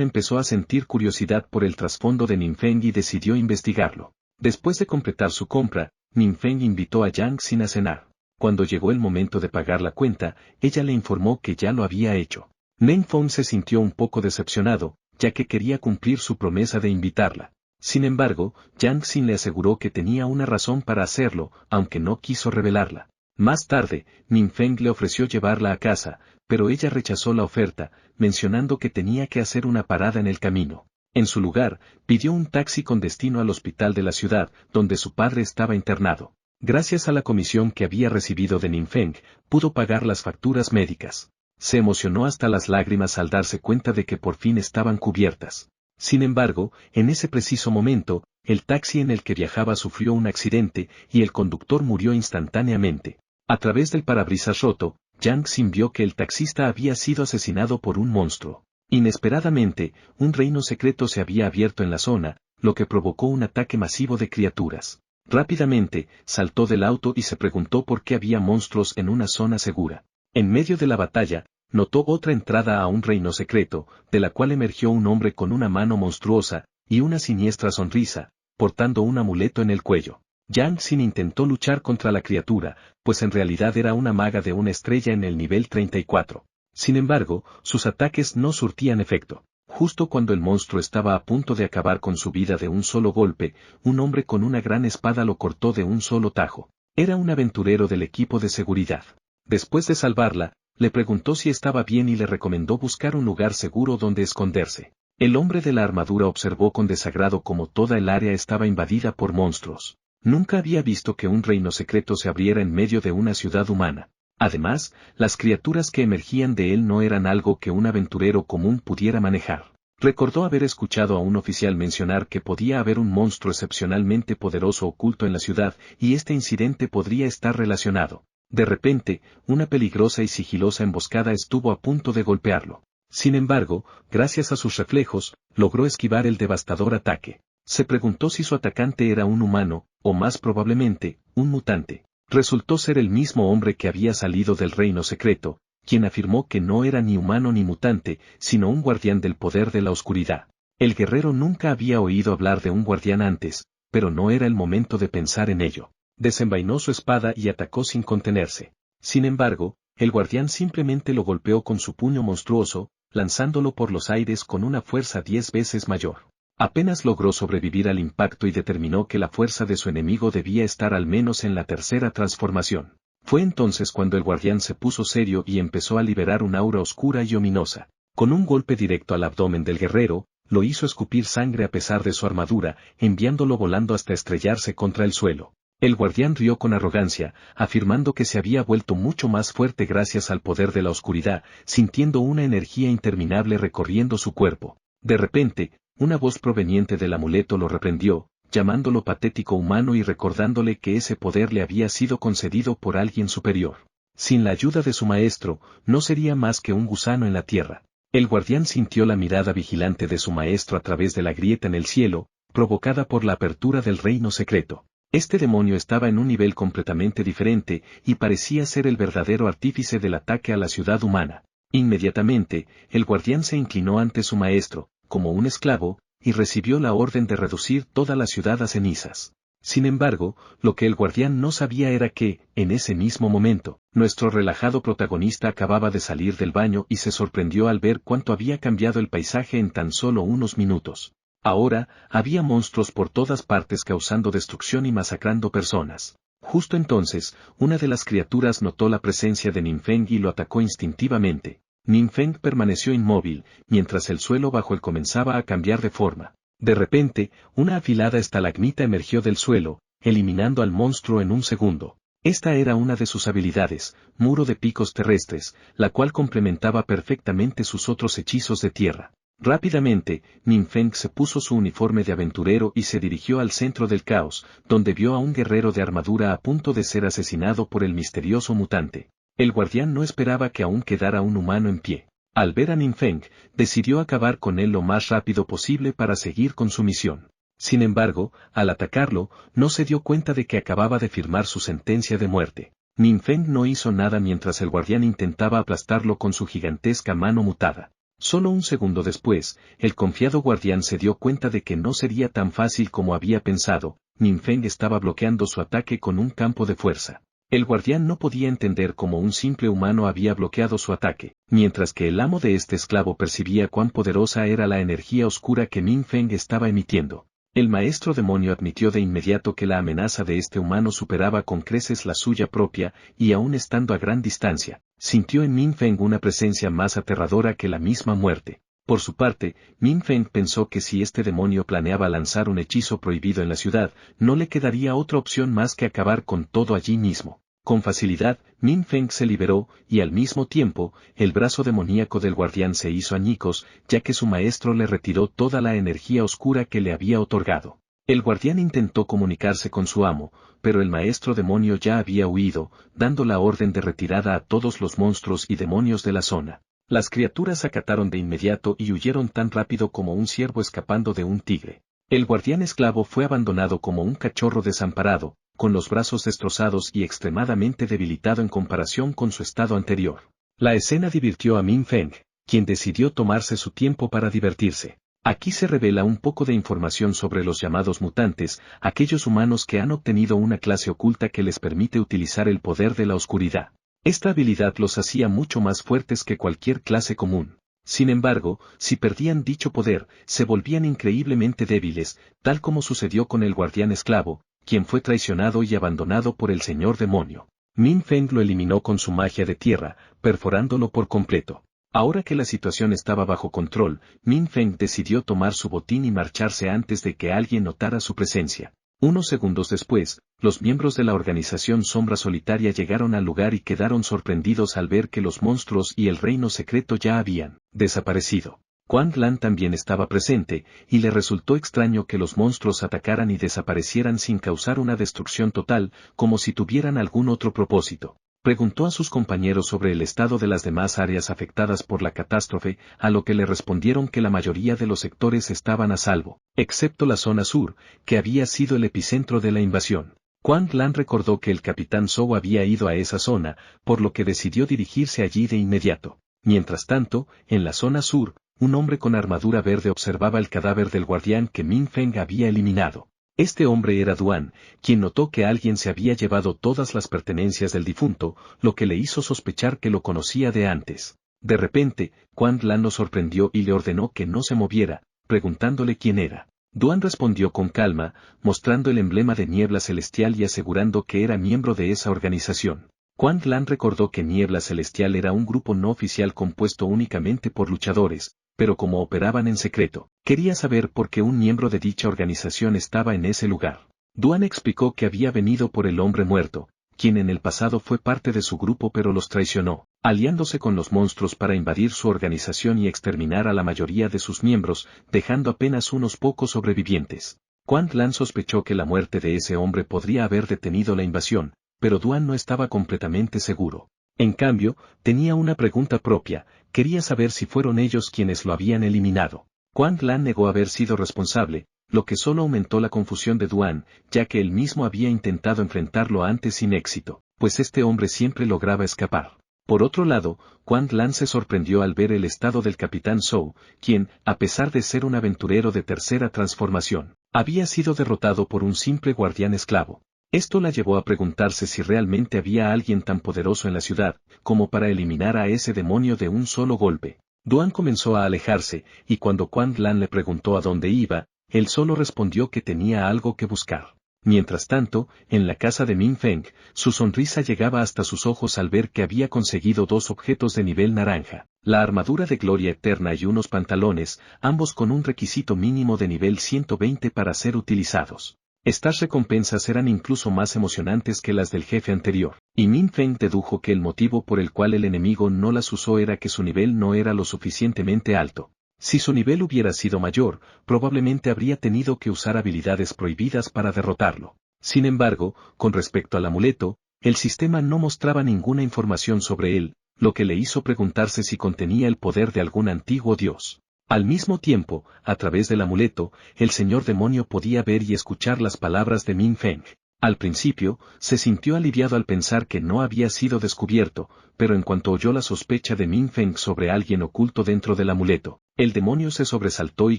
empezó a sentir curiosidad por el trasfondo de Ninfeng y decidió investigarlo. Después de completar su compra, Ninfeng invitó a Yang Xin a cenar. Cuando llegó el momento de pagar la cuenta, ella le informó que ya lo había hecho. Ninfeng se sintió un poco decepcionado, ya que quería cumplir su promesa de invitarla. Sin embargo, Yang Xin le aseguró que tenía una razón para hacerlo, aunque no quiso revelarla. Más tarde, Ninfeng le ofreció llevarla a casa, pero ella rechazó la oferta, mencionando que tenía que hacer una parada en el camino. En su lugar, pidió un taxi con destino al hospital de la ciudad, donde su padre estaba internado. Gracias a la comisión que había recibido de Ninfeng, pudo pagar las facturas médicas. Se emocionó hasta las lágrimas al darse cuenta de que por fin estaban cubiertas. Sin embargo, en ese preciso momento, el taxi en el que viajaba sufrió un accidente y el conductor murió instantáneamente. A través del parabrisas roto, Yang Xin vio que el taxista había sido asesinado por un monstruo. Inesperadamente, un reino secreto se había abierto en la zona, lo que provocó un ataque masivo de criaturas. Rápidamente, saltó del auto y se preguntó por qué había monstruos en una zona segura. En medio de la batalla, notó otra entrada a un reino secreto, de la cual emergió un hombre con una mano monstruosa y una siniestra sonrisa, portando un amuleto en el cuello. Yang Xin intentó luchar contra la criatura, pues en realidad era una maga de una estrella en el nivel 34. Sin embargo, sus ataques no surtían efecto. Justo cuando el monstruo estaba a punto de acabar con su vida de un solo golpe, un hombre con una gran espada lo cortó de un solo tajo. Era un aventurero del equipo de seguridad. Después de salvarla, le preguntó si estaba bien y le recomendó buscar un lugar seguro donde esconderse. El hombre de la armadura observó con desagrado cómo toda el área estaba invadida por monstruos. Nunca había visto que un reino secreto se abriera en medio de una ciudad humana. Además, las criaturas que emergían de él no eran algo que un aventurero común pudiera manejar. Recordó haber escuchado a un oficial mencionar que podía haber un monstruo excepcionalmente poderoso oculto en la ciudad, y este incidente podría estar relacionado. De repente, una peligrosa y sigilosa emboscada estuvo a punto de golpearlo. Sin embargo, gracias a sus reflejos, logró esquivar el devastador ataque. Se preguntó si su atacante era un humano, o más probablemente, un mutante. Resultó ser el mismo hombre que había salido del reino secreto, quien afirmó que no era ni humano ni mutante, sino un guardián del poder de la oscuridad. El guerrero nunca había oído hablar de un guardián antes, pero no era el momento de pensar en ello. Desenvainó su espada y atacó sin contenerse. Sin embargo, el guardián simplemente lo golpeó con su puño monstruoso, lanzándolo por los aires con una fuerza 10 veces mayor. Apenas logró sobrevivir al impacto y determinó que la fuerza de su enemigo debía estar al menos en la tercera transformación. Fue entonces cuando el guardián se puso serio y empezó a liberar un aura oscura y ominosa. Con un golpe directo al abdomen del guerrero, lo hizo escupir sangre a pesar de su armadura, enviándolo volando hasta estrellarse contra el suelo. El guardián rió con arrogancia, afirmando que se había vuelto mucho más fuerte gracias al poder de la oscuridad, sintiendo una energía interminable recorriendo su cuerpo. De repente, una voz proveniente del amuleto lo reprendió, llamándolo patético humano y recordándole que ese poder le había sido concedido por alguien superior. Sin la ayuda de su maestro, no sería más que un gusano en la tierra. El guardián sintió la mirada vigilante de su maestro a través de la grieta en el cielo, provocada por la apertura del reino secreto. Este demonio estaba en un nivel completamente diferente, y parecía ser el verdadero artífice del ataque a la ciudad humana. Inmediatamente, el guardián se inclinó ante su maestro, como un esclavo, y recibió la orden de reducir toda la ciudad a cenizas. Sin embargo, lo que el guardián no sabía era que, en ese mismo momento, nuestro relajado protagonista acababa de salir del baño y se sorprendió al ver cuánto había cambiado el paisaje en tan solo unos minutos. Ahora, había monstruos por todas partes causando destrucción y masacrando personas. Justo entonces, una de las criaturas notó la presencia de Ninfeng y lo atacó instintivamente. Ninfeng permaneció inmóvil, mientras el suelo bajo él comenzaba a cambiar de forma. De repente, una afilada estalagmita emergió del suelo, eliminando al monstruo en un segundo. Esta era una de sus habilidades, muro de picos terrestres, la cual complementaba perfectamente sus otros hechizos de tierra. Rápidamente, Ninfeng se puso su uniforme de aventurero y se dirigió al centro del caos, donde vio a un guerrero de armadura a punto de ser asesinado por el misterioso mutante. El guardián no esperaba que aún quedara un humano en pie. Al ver a Ning Feng, decidió acabar con él lo más rápido posible para seguir con su misión. Sin embargo, al atacarlo, no se dio cuenta de que acababa de firmar su sentencia de muerte. Ning Feng no hizo nada mientras el guardián intentaba aplastarlo con su gigantesca mano mutada. Solo un segundo después, el confiado guardián se dio cuenta de que no sería tan fácil como había pensado. Ning Feng estaba bloqueando su ataque con un campo de fuerza. El guardián no podía entender cómo un simple humano había bloqueado su ataque, mientras que el amo de este esclavo percibía cuán poderosa era la energía oscura que Ning Feng estaba emitiendo. El maestro demonio admitió de inmediato que la amenaza de este humano superaba con creces la suya propia, y aún estando a gran distancia, sintió en Ning Feng una presencia más aterradora que la misma muerte. Por su parte, Ning Feng pensó que si este demonio planeaba lanzar un hechizo prohibido en la ciudad, no le quedaría otra opción más que acabar con todo allí mismo. Con facilidad, Ning Feng se liberó, y al mismo tiempo, el brazo demoníaco del guardián se hizo añicos, ya que su maestro le retiró toda la energía oscura que le había otorgado. El guardián intentó comunicarse con su amo, pero el maestro demonio ya había huido, dando la orden de retirada a todos los monstruos y demonios de la zona. Las criaturas acataron de inmediato y huyeron tan rápido como un ciervo escapando de un tigre. El guardián esclavo fue abandonado como un cachorro desamparado, con los brazos destrozados y extremadamente debilitado en comparación con su estado anterior. La escena divirtió a Ning Feng, quien decidió tomarse su tiempo para divertirse. Aquí se revela un poco de información sobre los llamados mutantes, aquellos humanos que han obtenido una clase oculta que les permite utilizar el poder de la oscuridad. Esta habilidad los hacía mucho más fuertes que cualquier clase común. Sin embargo, si perdían dicho poder, se volvían increíblemente débiles, tal como sucedió con el guardián esclavo, quien fue traicionado y abandonado por el señor demonio. Ning Feng lo eliminó con su magia de tierra, perforándolo por completo. Ahora que la situación estaba bajo control, Ning Feng decidió tomar su botín y marcharse antes de que alguien notara su presencia. Unos segundos después, los miembros de la organización Sombra Solitaria llegaron al lugar y quedaron sorprendidos al ver que los monstruos y el reino secreto ya habían desaparecido. Quan Lan también estaba presente, y le resultó extraño que los monstruos atacaran y desaparecieran sin causar una destrucción total, como si tuvieran algún otro propósito. Preguntó a sus compañeros sobre el estado de las demás áreas afectadas por la catástrofe, a lo que le respondieron que la mayoría de los sectores estaban a salvo, excepto la zona sur, que había sido el epicentro de la invasión. Quan Lan recordó que el capitán Zhou había ido a esa zona, por lo que decidió dirigirse allí de inmediato. Mientras tanto, en la zona sur, un hombre con armadura verde observaba el cadáver del guardián que Ning Feng había eliminado. Este hombre era Duan, quien notó que alguien se había llevado todas las pertenencias del difunto, lo que le hizo sospechar que lo conocía de antes. De repente, Quan Lan lo sorprendió y le ordenó que no se moviera, preguntándole quién era. Duan respondió con calma, mostrando el emblema de Niebla Celestial y asegurando que era miembro de esa organización. Quan Lan recordó que Niebla Celestial era un grupo no oficial compuesto únicamente por luchadores, pero como operaban en secreto, quería saber por qué un miembro de dicha organización estaba en ese lugar. Duan explicó que había venido por el hombre muerto, quien en el pasado fue parte de su grupo pero los traicionó, aliándose con los monstruos para invadir su organización y exterminar a la mayoría de sus miembros, dejando apenas unos pocos sobrevivientes. Quan Lan sospechó que la muerte de ese hombre podría haber detenido la invasión, pero Duan no estaba completamente seguro. En cambio, tenía una pregunta propia, quería saber si fueron ellos quienes lo habían eliminado. Quan Lan negó haber sido responsable, lo que solo aumentó la confusión de Duan, ya que él mismo había intentado enfrentarlo antes sin éxito, pues este hombre siempre lograba escapar. Por otro lado, Quan Lan se sorprendió al ver el estado del capitán Zhou, quien, a pesar de ser un aventurero de tercera transformación, había sido derrotado por un simple guardián esclavo. Esto la llevó a preguntarse si realmente había alguien tan poderoso en la ciudad, como para eliminar a ese demonio de un solo golpe. Duan comenzó a alejarse, y cuando Quan Lan le preguntó a dónde iba, él solo respondió que tenía algo que buscar. Mientras tanto, en la casa de Ning Feng, su sonrisa llegaba hasta sus ojos al ver que había conseguido dos objetos de nivel naranja, la armadura de gloria eterna y unos pantalones, ambos con un requisito mínimo de nivel 120 para ser utilizados. Estas recompensas eran incluso más emocionantes que las del jefe anterior, y Ning Feng dedujo que el motivo por el cual el enemigo no las usó era que su nivel no era lo suficientemente alto. Si su nivel hubiera sido mayor, probablemente habría tenido que usar habilidades prohibidas para derrotarlo. Sin embargo, con respecto al amuleto, el sistema no mostraba ninguna información sobre él, lo que le hizo preguntarse si contenía el poder de algún antiguo dios. Al mismo tiempo, a través del amuleto, el señor demonio podía ver y escuchar las palabras de Min Feng. Al principio, se sintió aliviado al pensar que no había sido descubierto, pero en cuanto oyó la sospecha de Min Feng sobre alguien oculto dentro del amuleto, el demonio se sobresaltó y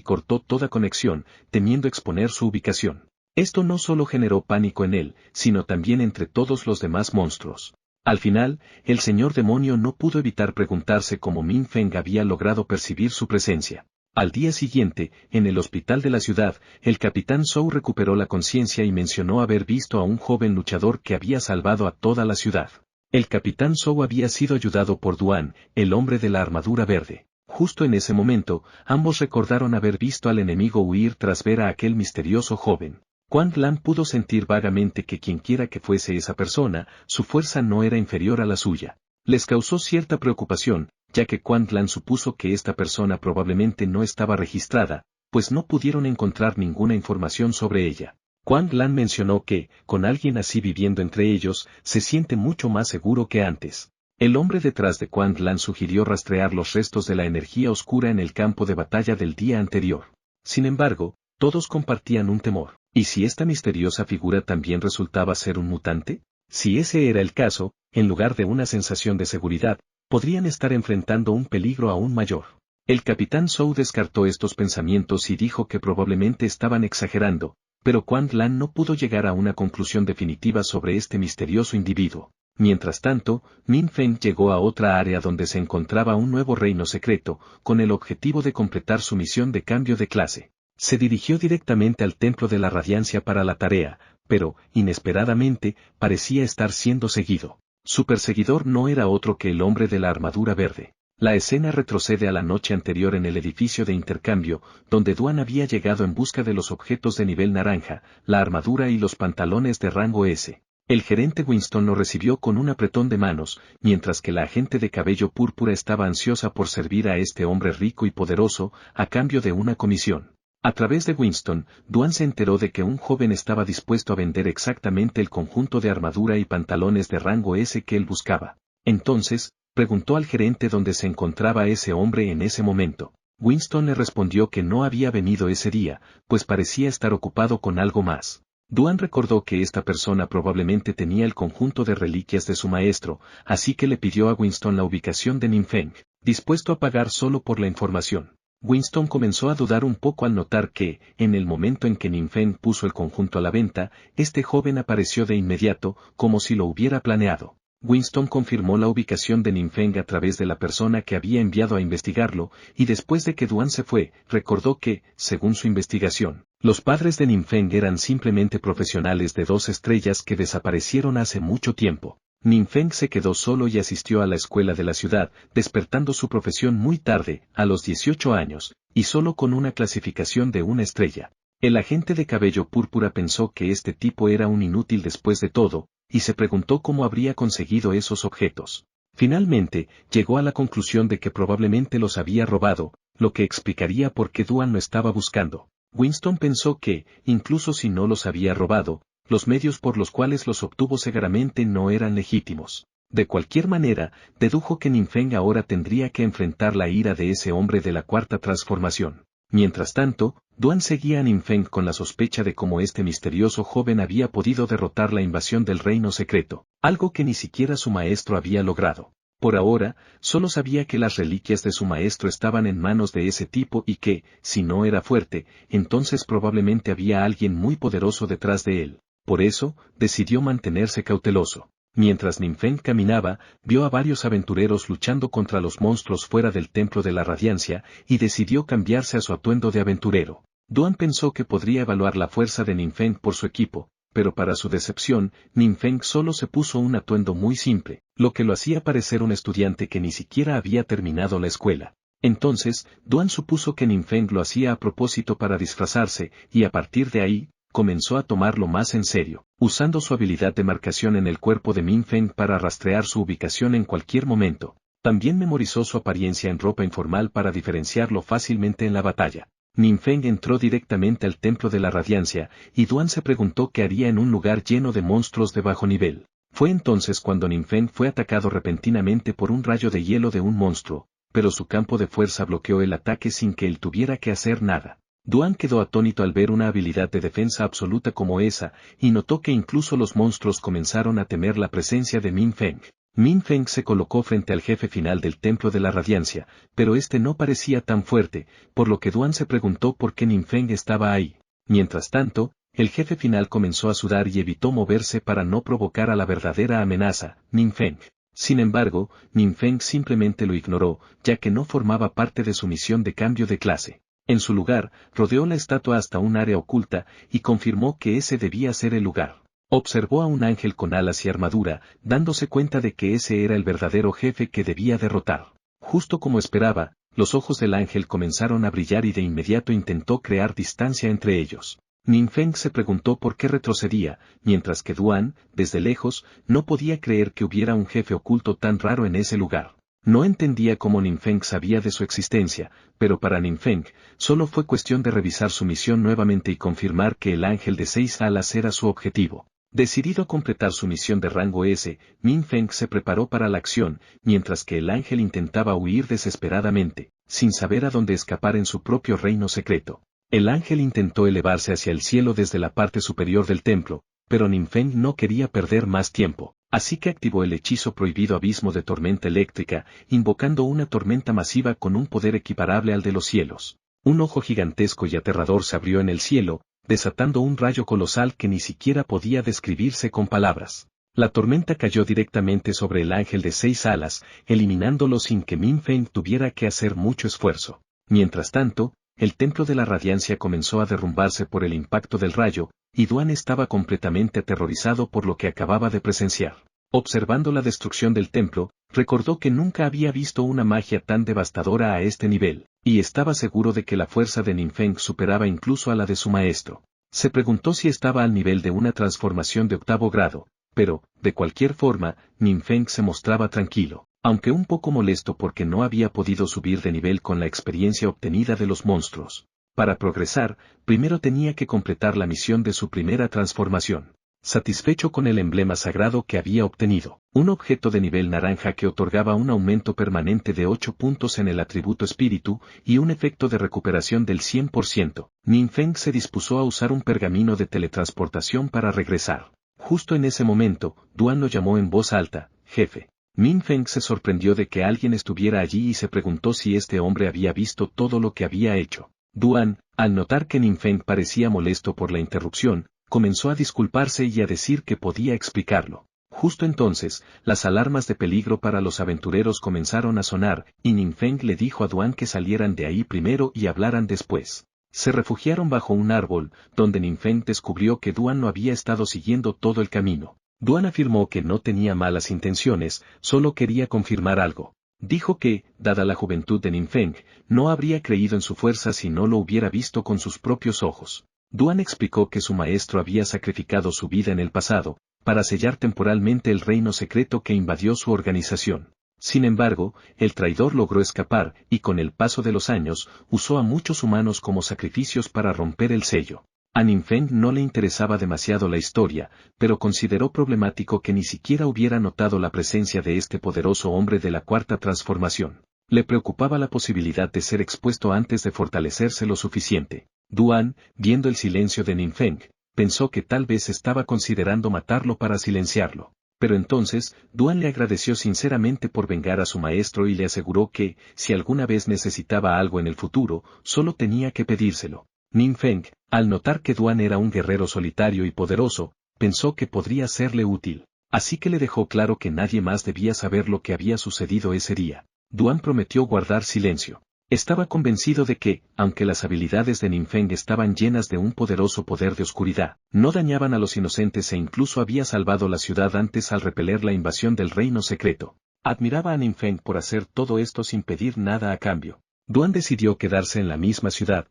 cortó toda conexión, temiendo exponer su ubicación. Esto no solo generó pánico en él, sino también entre todos los demás monstruos. Al final, el señor demonio no pudo evitar preguntarse cómo Min Feng había logrado percibir su presencia. Al día siguiente, en el hospital de la ciudad, el capitán Zhou recuperó la conciencia y mencionó haber visto a un joven luchador que había salvado a toda la ciudad. El capitán Zhou había sido ayudado por Duan, el hombre de la armadura verde. Justo en ese momento, ambos recordaron haber visto al enemigo huir tras ver a aquel misterioso joven. Quan Lan pudo sentir vagamente que quienquiera que fuese esa persona, su fuerza no era inferior a la suya. Les causó cierta preocupación, ya que Quan Lan supuso que esta persona probablemente no estaba registrada, pues no pudieron encontrar ninguna información sobre ella. Quan Lan mencionó que, con alguien así viviendo entre ellos, se siente mucho más seguro que antes. El hombre detrás de Quan Lan sugirió rastrear los restos de la energía oscura en el campo de batalla del día anterior. Sin embargo, todos compartían un temor. ¿Y si esta misteriosa figura también resultaba ser un mutante? Si ese era el caso, en lugar de una sensación de seguridad, podrían estar enfrentando un peligro aún mayor. El capitán Zhou descartó estos pensamientos y dijo que probablemente estaban exagerando, pero Quan Lan no pudo llegar a una conclusión definitiva sobre este misterioso individuo. Mientras tanto, Min Feng llegó a otra área donde se encontraba un nuevo reino secreto, con el objetivo de completar su misión de cambio de clase. Se dirigió directamente al templo de la radiancia para la tarea, pero, inesperadamente, parecía estar siendo seguido. Su perseguidor no era otro que el hombre de la armadura verde. La escena retrocede a la noche anterior en el edificio de intercambio, donde Duan había llegado en busca de los objetos de nivel naranja, la armadura y los pantalones de rango S. El gerente Winston lo recibió con un apretón de manos, mientras que la agente de cabello púrpura estaba ansiosa por servir a este hombre rico y poderoso, a cambio de una comisión. A través de Winston, Duan se enteró de que un joven estaba dispuesto a vender exactamente el conjunto de armadura y pantalones de rango S que él buscaba. Entonces, preguntó al gerente dónde se encontraba ese hombre en ese momento. Winston le respondió que no había venido ese día, pues parecía estar ocupado con algo más. Duan recordó que esta persona probablemente tenía el conjunto de reliquias de su maestro, así que le pidió a Winston la ubicación de Min Feng, dispuesto a pagar solo por la información. Winston comenzó a dudar un poco al notar que, en el momento en que Min Feng puso el conjunto a la venta, este joven apareció de inmediato, como si lo hubiera planeado. Winston confirmó la ubicación de Min Feng a través de la persona que había enviado a investigarlo, y después de que Duan se fue, recordó que, según su investigación, los padres de Min Feng eran simplemente profesionales de 2 estrellas que desaparecieron hace mucho tiempo. Min Feng se quedó solo y asistió a la escuela de la ciudad, despertando su profesión muy tarde, a los 18 años, y solo con una clasificación de 1 estrella. El agente de cabello púrpura pensó que este tipo era un inútil después de todo, y se preguntó cómo habría conseguido esos objetos. Finalmente, llegó a la conclusión de que probablemente los había robado, lo que explicaría por qué Duan lo estaba buscando. Winston pensó que, incluso si no los había robado, los medios por los cuales los obtuvo seguramente no eran legítimos. De cualquier manera, dedujo que Min Feng ahora tendría que enfrentar la ira de ese hombre de la cuarta transformación. Mientras tanto, Duan seguía a Min Feng con la sospecha de cómo este misterioso joven había podido derrotar la invasión del reino secreto, algo que ni siquiera su maestro había logrado. Por ahora, solo sabía que las reliquias de su maestro estaban en manos de ese tipo y que, si no era fuerte, entonces probablemente había alguien muy poderoso detrás de él. Por eso, decidió mantenerse cauteloso. Mientras Min Feng caminaba, vio a varios aventureros luchando contra los monstruos fuera del templo de la radiancia, y decidió cambiarse a su atuendo de aventurero. Duan pensó que podría evaluar la fuerza de Min Feng por su equipo, pero para su decepción, Min Feng solo se puso un atuendo muy simple, lo que lo hacía parecer un estudiante que ni siquiera había terminado la escuela. Entonces, Duan supuso que Min Feng lo hacía a propósito para disfrazarse, y a partir de ahí, comenzó a tomarlo más en serio, usando su habilidad de marcación en el cuerpo de Min Feng para rastrear su ubicación en cualquier momento. También memorizó su apariencia en ropa informal para diferenciarlo fácilmente en la batalla. Min Feng entró directamente al templo de la radiancia, y Duan se preguntó qué haría en un lugar lleno de monstruos de bajo nivel. Fue entonces cuando Ninfeng fue atacado repentinamente por un rayo de hielo de un monstruo, pero su campo de fuerza bloqueó el ataque sin que él tuviera que hacer nada. Duan quedó atónito al ver una habilidad de defensa absoluta como esa, y notó que incluso los monstruos comenzaron a temer la presencia de Ninfeng. Ninfeng se colocó frente al jefe final del Templo de la Radiancia, pero este no parecía tan fuerte, por lo que Duan se preguntó por qué Ninfeng estaba ahí. Mientras tanto, el jefe final comenzó a sudar y evitó moverse para no provocar a la verdadera amenaza, Ninfeng. Sin embargo, Ninfeng simplemente lo ignoró, ya que no formaba parte de su misión de cambio de clase. En su lugar, rodeó la estatua hasta un área oculta, y confirmó que ese debía ser el lugar. Observó a un ángel con alas y armadura, dándose cuenta de que ese era el verdadero jefe que debía derrotar. Justo como esperaba, los ojos del ángel comenzaron a brillar y de inmediato intentó crear distancia entre ellos. Ninfeng se preguntó por qué retrocedía, mientras que Duan, desde lejos, no podía creer que hubiera un jefe oculto tan raro en ese lugar. No entendía cómo Ninfeng sabía de su existencia, pero para Ninfeng, solo fue cuestión de revisar su misión nuevamente y confirmar que el ángel de 6 alas era su objetivo. Decidido a completar su misión de rango S, Ninfeng se preparó para la acción, mientras que el ángel intentaba huir desesperadamente, sin saber a dónde escapar en su propio reino secreto. El ángel intentó elevarse hacia el cielo desde la parte superior del templo, pero Ninfeng no quería perder más tiempo, así que activó el hechizo prohibido Abismo de Tormenta Eléctrica, invocando una tormenta masiva con un poder equiparable al de los cielos. Un ojo gigantesco y aterrador se abrió en el cielo, desatando un rayo colosal que ni siquiera podía describirse con palabras. La tormenta cayó directamente sobre el ángel de 6 alas, eliminándolo sin que Ninfeng tuviera que hacer mucho esfuerzo. Mientras tanto, el templo de la radiancia comenzó a derrumbarse por el impacto del rayo, y Duan estaba completamente aterrorizado por lo que acababa de presenciar. Observando la destrucción del templo, recordó que nunca había visto una magia tan devastadora a este nivel, y estaba seguro de que la fuerza de Ninfeng superaba incluso a la de su maestro. Se preguntó si estaba al nivel de una transformación de 8º grado, pero, de cualquier forma, Ninfeng se mostraba tranquilo, aunque un poco molesto porque no había podido subir de nivel con la experiencia obtenida de los monstruos. Para progresar, primero tenía que completar la misión de su primera transformación. Satisfecho con el emblema sagrado que había obtenido, un objeto de nivel naranja que otorgaba un aumento permanente de 8 puntos en el atributo espíritu y un efecto de recuperación del 100%, Ninfeng se dispuso a usar un pergamino de teletransportación para regresar. Justo en ese momento, Duan lo llamó en voz alta, jefe. Ninfeng se sorprendió de que alguien estuviera allí y se preguntó si este hombre había visto todo lo que había hecho. Duan, al notar que Ninfeng parecía molesto por la interrupción, comenzó a disculparse y a decir que podía explicarlo. Justo entonces, las alarmas de peligro para los aventureros comenzaron a sonar, y Ninfeng le dijo a Duan que salieran de ahí primero y hablaran después. Se refugiaron bajo un árbol, donde Ninfeng descubrió que Duan no había estado siguiendo todo el camino. Duan afirmó que no tenía malas intenciones, solo quería confirmar algo. Dijo que, dada la juventud de Ninfeng, no habría creído en su fuerza si no lo hubiera visto con sus propios ojos. Duan explicó que su maestro había sacrificado su vida en el pasado, para sellar temporalmente el reino secreto que invadió su organización. Sin embargo, el traidor logró escapar, y con el paso de los años, usó a muchos humanos como sacrificios para romper el sello. A Ninfeng no le interesaba demasiado la historia, pero consideró problemático que ni siquiera hubiera notado la presencia de este poderoso hombre de la cuarta transformación. Le preocupaba la posibilidad de ser expuesto antes de fortalecerse lo suficiente. Duan, viendo el silencio de Ninfeng, pensó que tal vez estaba considerando matarlo para silenciarlo. Pero entonces, Duan le agradeció sinceramente por vengar a su maestro y le aseguró que, si alguna vez necesitaba algo en el futuro, solo tenía que pedírselo. Ninfeng, al notar que Duan era un guerrero solitario y poderoso, pensó que podría serle útil. Así que le dejó claro que nadie más debía saber lo que había sucedido ese día. Duan prometió guardar silencio. Estaba convencido de que, aunque las habilidades de Ninfeng estaban llenas de un poderoso poder de oscuridad, no dañaban a los inocentes e incluso había salvado la ciudad antes al repeler la invasión del reino secreto. Admiraba a Ninfeng por hacer todo esto sin pedir nada a cambio. Duan decidió quedarse en la misma ciudad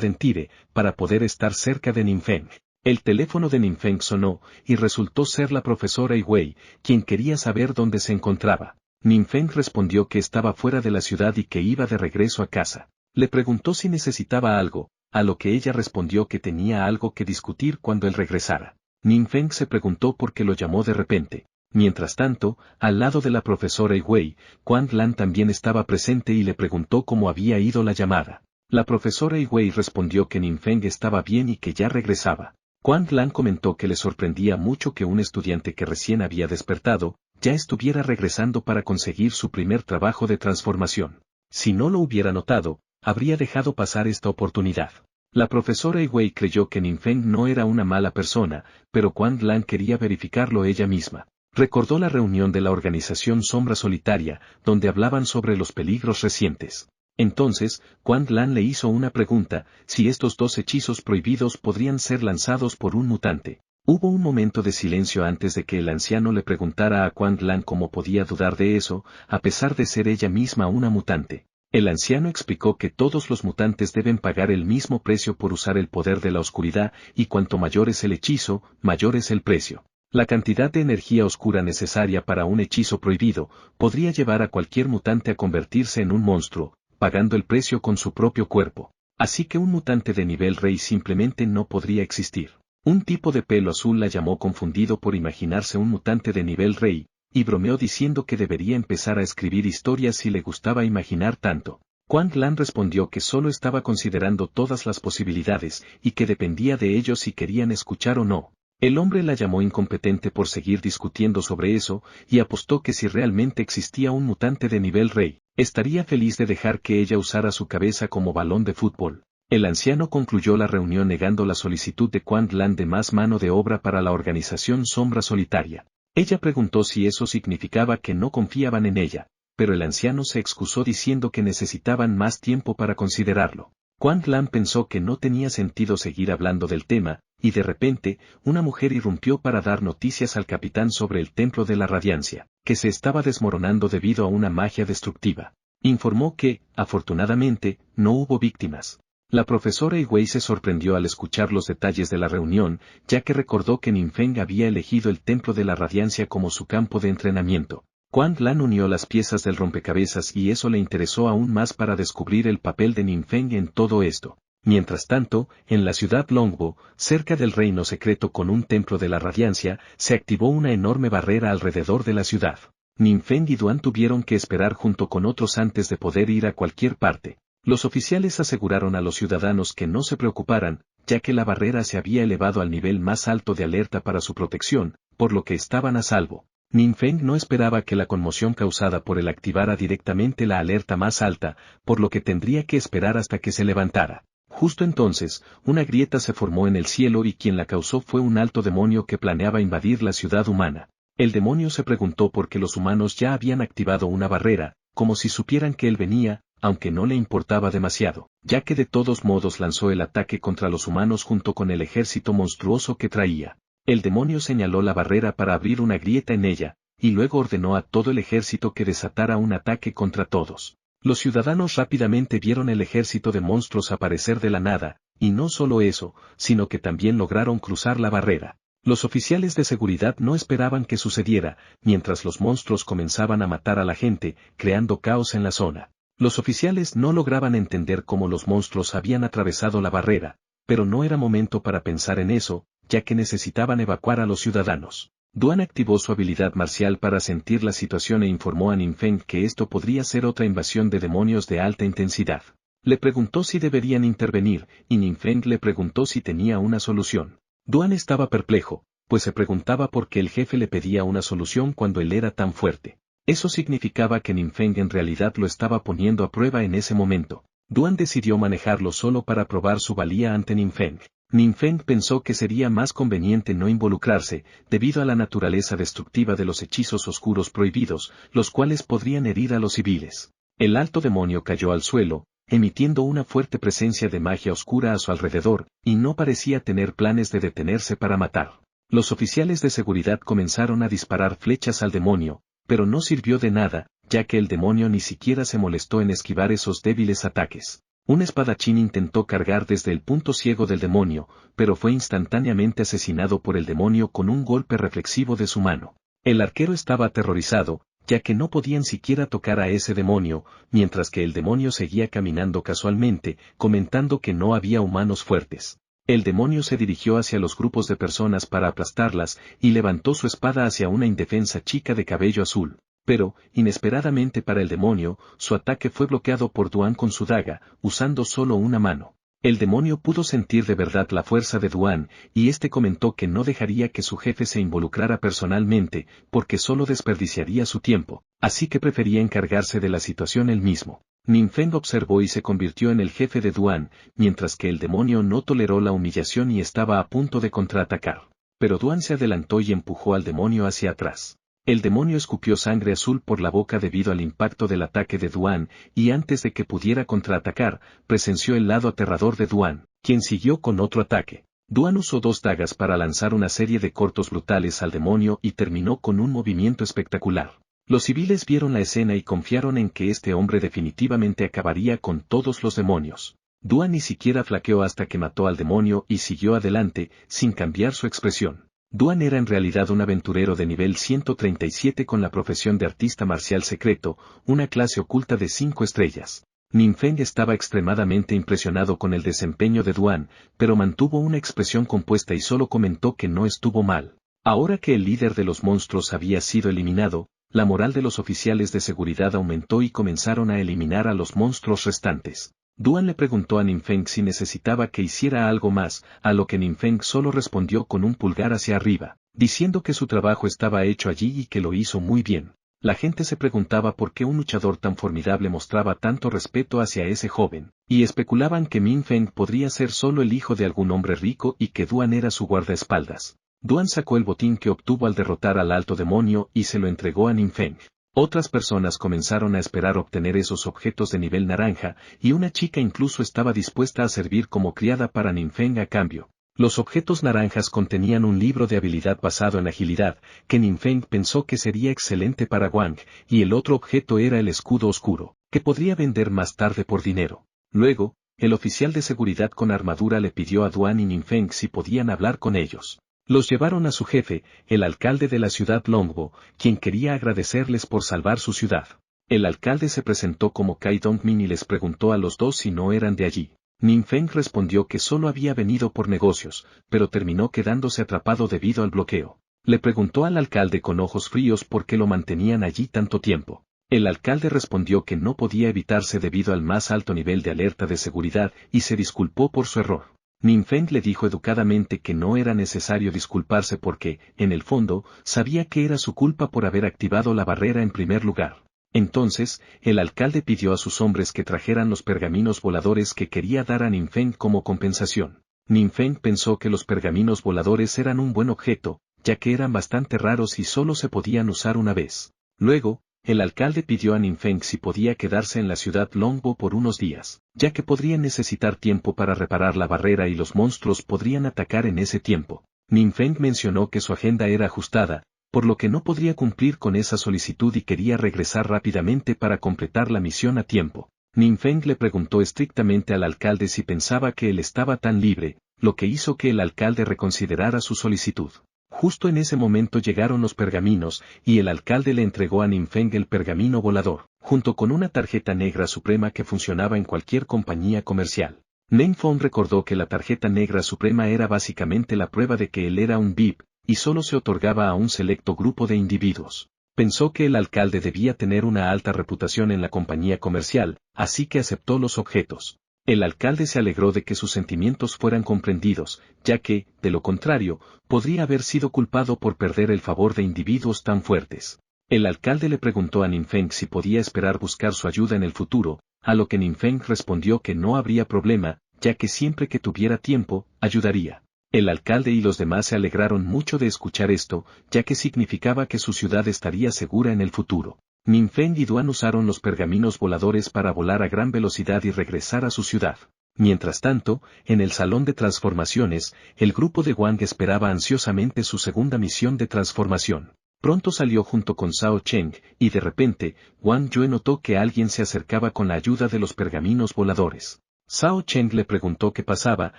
en Tire, para poder estar cerca de Ninfeng. El teléfono de Ninfeng sonó, y resultó ser la profesora Wei, quien quería saber dónde se encontraba. Ninfeng respondió que estaba fuera de la ciudad y que iba de regreso a casa. Le preguntó si necesitaba algo, a lo que ella respondió que tenía algo que discutir cuando él regresara. Ninfeng se preguntó por qué lo llamó de repente. Mientras tanto, al lado de la profesora Wei, Quan Lan también estaba presente y le preguntó cómo había ido la llamada. La profesora Wei respondió que Ninfeng estaba bien y que ya regresaba. Quan Lan comentó que le sorprendía mucho que un estudiante que recién había despertado, ya estuviera regresando para conseguir su primer trabajo de transformación. Si no lo hubiera notado, habría dejado pasar esta oportunidad. La profesora Wei creyó que Ninfeng no era una mala persona, pero Quan Lan quería verificarlo ella misma. Recordó la reunión de la organización Sombra Solitaria, donde hablaban sobre los peligros recientes. Entonces, Quan Lan le hizo una pregunta, si estos dos hechizos prohibidos podrían ser lanzados por un mutante. Hubo un momento de silencio antes de que el anciano le preguntara a Quan Lan cómo podía dudar de eso, a pesar de ser ella misma una mutante. El anciano explicó que todos los mutantes deben pagar el mismo precio por usar el poder de la oscuridad, y cuanto mayor es el hechizo, mayor es el precio. La cantidad de energía oscura necesaria para un hechizo prohibido podría llevar a cualquier mutante a convertirse en un monstruo, pagando el precio con su propio cuerpo. Así que un mutante de nivel rey simplemente no podría existir. Un tipo de pelo azul la llamó confundido por imaginarse un mutante de nivel rey, y bromeó diciendo que debería empezar a escribir historias si le gustaba imaginar tanto. Quan Lan respondió que solo estaba considerando todas las posibilidades y que dependía de ellos si querían escuchar o no. El hombre la llamó incompetente por seguir discutiendo sobre eso, y apostó que si realmente existía un mutante de nivel rey, estaría feliz de dejar que ella usara su cabeza como balón de fútbol. El anciano concluyó la reunión negando la solicitud de Quan Lan de más mano de obra para la organización Sombra Solitaria. Ella preguntó si eso significaba que no confiaban en ella, pero el anciano se excusó diciendo que necesitaban más tiempo para considerarlo. Quan Lan pensó que no tenía sentido seguir hablando del tema, y de repente, una mujer irrumpió para dar noticias al capitán sobre el templo de la radiancia, que se estaba desmoronando debido a una magia destructiva. Informó que, afortunadamente, no hubo víctimas. La profesora Wei se sorprendió al escuchar los detalles de la reunión, ya que recordó que Ninfeng había elegido el templo de la radiancia como su campo de entrenamiento. Quan Lan unió las piezas del rompecabezas y eso le interesó aún más para descubrir el papel de Ninfeng en todo esto. Mientras tanto, en la ciudad Longbo, cerca del reino secreto con un templo de la radiancia, se activó una enorme barrera alrededor de la ciudad. Ninfeng y Duan tuvieron que esperar junto con otros antes de poder ir a cualquier parte. Los oficiales aseguraron a los ciudadanos que no se preocuparan, ya que la barrera se había elevado al nivel más alto de alerta para su protección, por lo que estaban a salvo. Ninfeng no esperaba que la conmoción causada por él activara directamente la alerta más alta, por lo que tendría que esperar hasta que se levantara. Justo entonces, una grieta se formó en el cielo y quien la causó fue un alto demonio que planeaba invadir la ciudad humana. El demonio se preguntó por qué los humanos ya habían activado una barrera, como si supieran que él venía, aunque no le importaba demasiado, ya que de todos modos lanzó el ataque contra los humanos junto con el ejército monstruoso que traía. El demonio señaló la barrera para abrir una grieta en ella, y luego ordenó a todo el ejército que desatara un ataque contra todos. Los ciudadanos rápidamente vieron el ejército de monstruos aparecer de la nada, y no solo eso, sino que también lograron cruzar la barrera. Los oficiales de seguridad no esperaban que sucediera, mientras los monstruos comenzaban a matar a la gente, creando caos en la zona. Los oficiales no lograban entender cómo los monstruos habían atravesado la barrera, pero no era momento para pensar en eso, ya que necesitaban evacuar a los ciudadanos. Duan activó su habilidad marcial para sentir la situación e informó a Ninfeng que esto podría ser otra invasión de demonios de alta intensidad. Le preguntó si deberían intervenir, y Ninfeng le preguntó si tenía una solución. Duan estaba perplejo, pues se preguntaba por qué el jefe le pedía una solución cuando él era tan fuerte. Eso significaba que Ninfeng en realidad lo estaba poniendo a prueba en ese momento. Duan decidió manejarlo solo para probar su valía ante Ninfeng. Ninfeng pensó que sería más conveniente no involucrarse, debido a la naturaleza destructiva de los hechizos oscuros prohibidos, los cuales podrían herir a los civiles. El alto demonio cayó al suelo, emitiendo una fuerte presencia de magia oscura a su alrededor, y no parecía tener planes de detenerse para matar. Los oficiales de seguridad comenzaron a disparar flechas al demonio, pero no sirvió de nada, ya que el demonio ni siquiera se molestó en esquivar esos débiles ataques. Un espadachín intentó cargar desde el punto ciego del demonio, pero fue instantáneamente asesinado por el demonio con un golpe reflexivo de su mano. El arquero estaba aterrorizado, ya que no podían siquiera tocar a ese demonio, mientras que el demonio seguía caminando casualmente, comentando que no había humanos fuertes. El demonio se dirigió hacia los grupos de personas para aplastarlas, y levantó su espada hacia una indefensa chica de cabello azul. Pero, inesperadamente para el demonio, su ataque fue bloqueado por Duan con su daga, usando solo una mano. El demonio pudo sentir de verdad la fuerza de Duan, y este comentó que no dejaría que su jefe se involucrara personalmente, porque solo desperdiciaría su tiempo, así que prefería encargarse de la situación él mismo. Ninfeng observó y se convirtió en el jefe de Duan, mientras que el demonio no toleró la humillación y estaba a punto de contraatacar. Pero Duan se adelantó y empujó al demonio hacia atrás. El demonio escupió sangre azul por la boca debido al impacto del ataque de Duan, y antes de que pudiera contraatacar, presenció el lado aterrador de Duan, quien siguió con otro ataque. Duan usó 2 dagas para lanzar una serie de cortos brutales al demonio y terminó con un movimiento espectacular. Los civiles vieron la escena y confiaron en que este hombre definitivamente acabaría con todos los demonios. Duan ni siquiera flaqueó hasta que mató al demonio y siguió adelante, sin cambiar su expresión. Duan era en realidad un aventurero de nivel 137 con la profesión de artista marcial secreto, una clase oculta de 5 estrellas. Ninfeng estaba extremadamente impresionado con el desempeño de Duan, pero mantuvo una expresión compuesta y solo comentó que no estuvo mal. Ahora que el líder de los monstruos había sido eliminado, la moral de los oficiales de seguridad aumentó y comenzaron a eliminar a los monstruos restantes. Duan le preguntó a Ninfeng si necesitaba que hiciera algo más, a lo que Ninfeng solo respondió con un pulgar hacia arriba, diciendo que su trabajo estaba hecho allí y que lo hizo muy bien. La gente se preguntaba por qué un luchador tan formidable mostraba tanto respeto hacia ese joven, y especulaban que Ninfeng podría ser solo el hijo de algún hombre rico y que Duan era su guardaespaldas. Duan sacó el botín que obtuvo al derrotar al alto demonio y se lo entregó a Ninfeng. Otras personas comenzaron a esperar obtener esos objetos de nivel naranja, y una chica incluso estaba dispuesta a servir como criada para Ninfeng a cambio. Los objetos naranjas contenían un libro de habilidad basado en agilidad, que Ninfeng pensó que sería excelente para Wang, y el otro objeto era el escudo oscuro, que podría vender más tarde por dinero. Luego, el oficial de seguridad con armadura le pidió a Duan y Ninfeng si podían hablar con ellos. Los llevaron a su jefe, el alcalde de la ciudad Longbo, quien quería agradecerles por salvar su ciudad. El alcalde se presentó como Kai Dongmin y les preguntó a los dos si no eran de allí. Ninfeng respondió que solo había venido por negocios, pero terminó quedándose atrapado debido al bloqueo. Le preguntó al alcalde con ojos fríos por qué lo mantenían allí tanto tiempo. El alcalde respondió que no podía evitarse debido al más alto nivel de alerta de seguridad y se disculpó por su error. Ninfeng le dijo educadamente que no era necesario disculparse porque, en el fondo, sabía que era su culpa por haber activado la barrera en primer lugar. Entonces, el alcalde pidió a sus hombres que trajeran los pergaminos voladores que quería dar a Ninfeng como compensación. Ninfeng pensó que los pergaminos voladores eran un buen objeto, ya que eran bastante raros y solo se podían usar una vez. Luego, el alcalde pidió a Ninfeng si podía quedarse en la ciudad Longbo por unos días, ya que podrían necesitar tiempo para reparar la barrera y los monstruos podrían atacar en ese tiempo. Ninfeng mencionó que su agenda era ajustada, por lo que no podría cumplir con esa solicitud y quería regresar rápidamente para completar la misión a tiempo. Ninfeng le preguntó estrictamente al alcalde si pensaba que él estaba tan libre, lo que hizo que el alcalde reconsiderara su solicitud. Justo en ese momento llegaron los pergaminos, y el alcalde le entregó a Ninfeng el pergamino volador, junto con una tarjeta negra suprema que funcionaba en cualquier compañía comercial. Ninfeng recordó que la tarjeta negra suprema era básicamente la prueba de que él era un VIP, y solo se otorgaba a un selecto grupo de individuos. Pensó que el alcalde debía tener una alta reputación en la compañía comercial, así que aceptó los objetos. El alcalde se alegró de que sus sentimientos fueran comprendidos, ya que, de lo contrario, podría haber sido culpado por perder el favor de individuos tan fuertes. El alcalde le preguntó a Ninfeng si podía esperar buscar su ayuda en el futuro, a lo que Ninfeng respondió que no habría problema, ya que siempre que tuviera tiempo, ayudaría. El alcalde y los demás se alegraron mucho de escuchar esto, ya que significaba que su ciudad estaría segura en el futuro. Ninfeng y Duan usaron los pergaminos voladores para volar a gran velocidad y regresar a su ciudad. Mientras tanto, en el salón de transformaciones, el grupo de Wang esperaba ansiosamente su segunda misión de transformación. Pronto salió junto con Zhao Cheng, y de repente, Wang Yue notó que alguien se acercaba con la ayuda de los pergaminos voladores. Zhao Cheng le preguntó qué pasaba,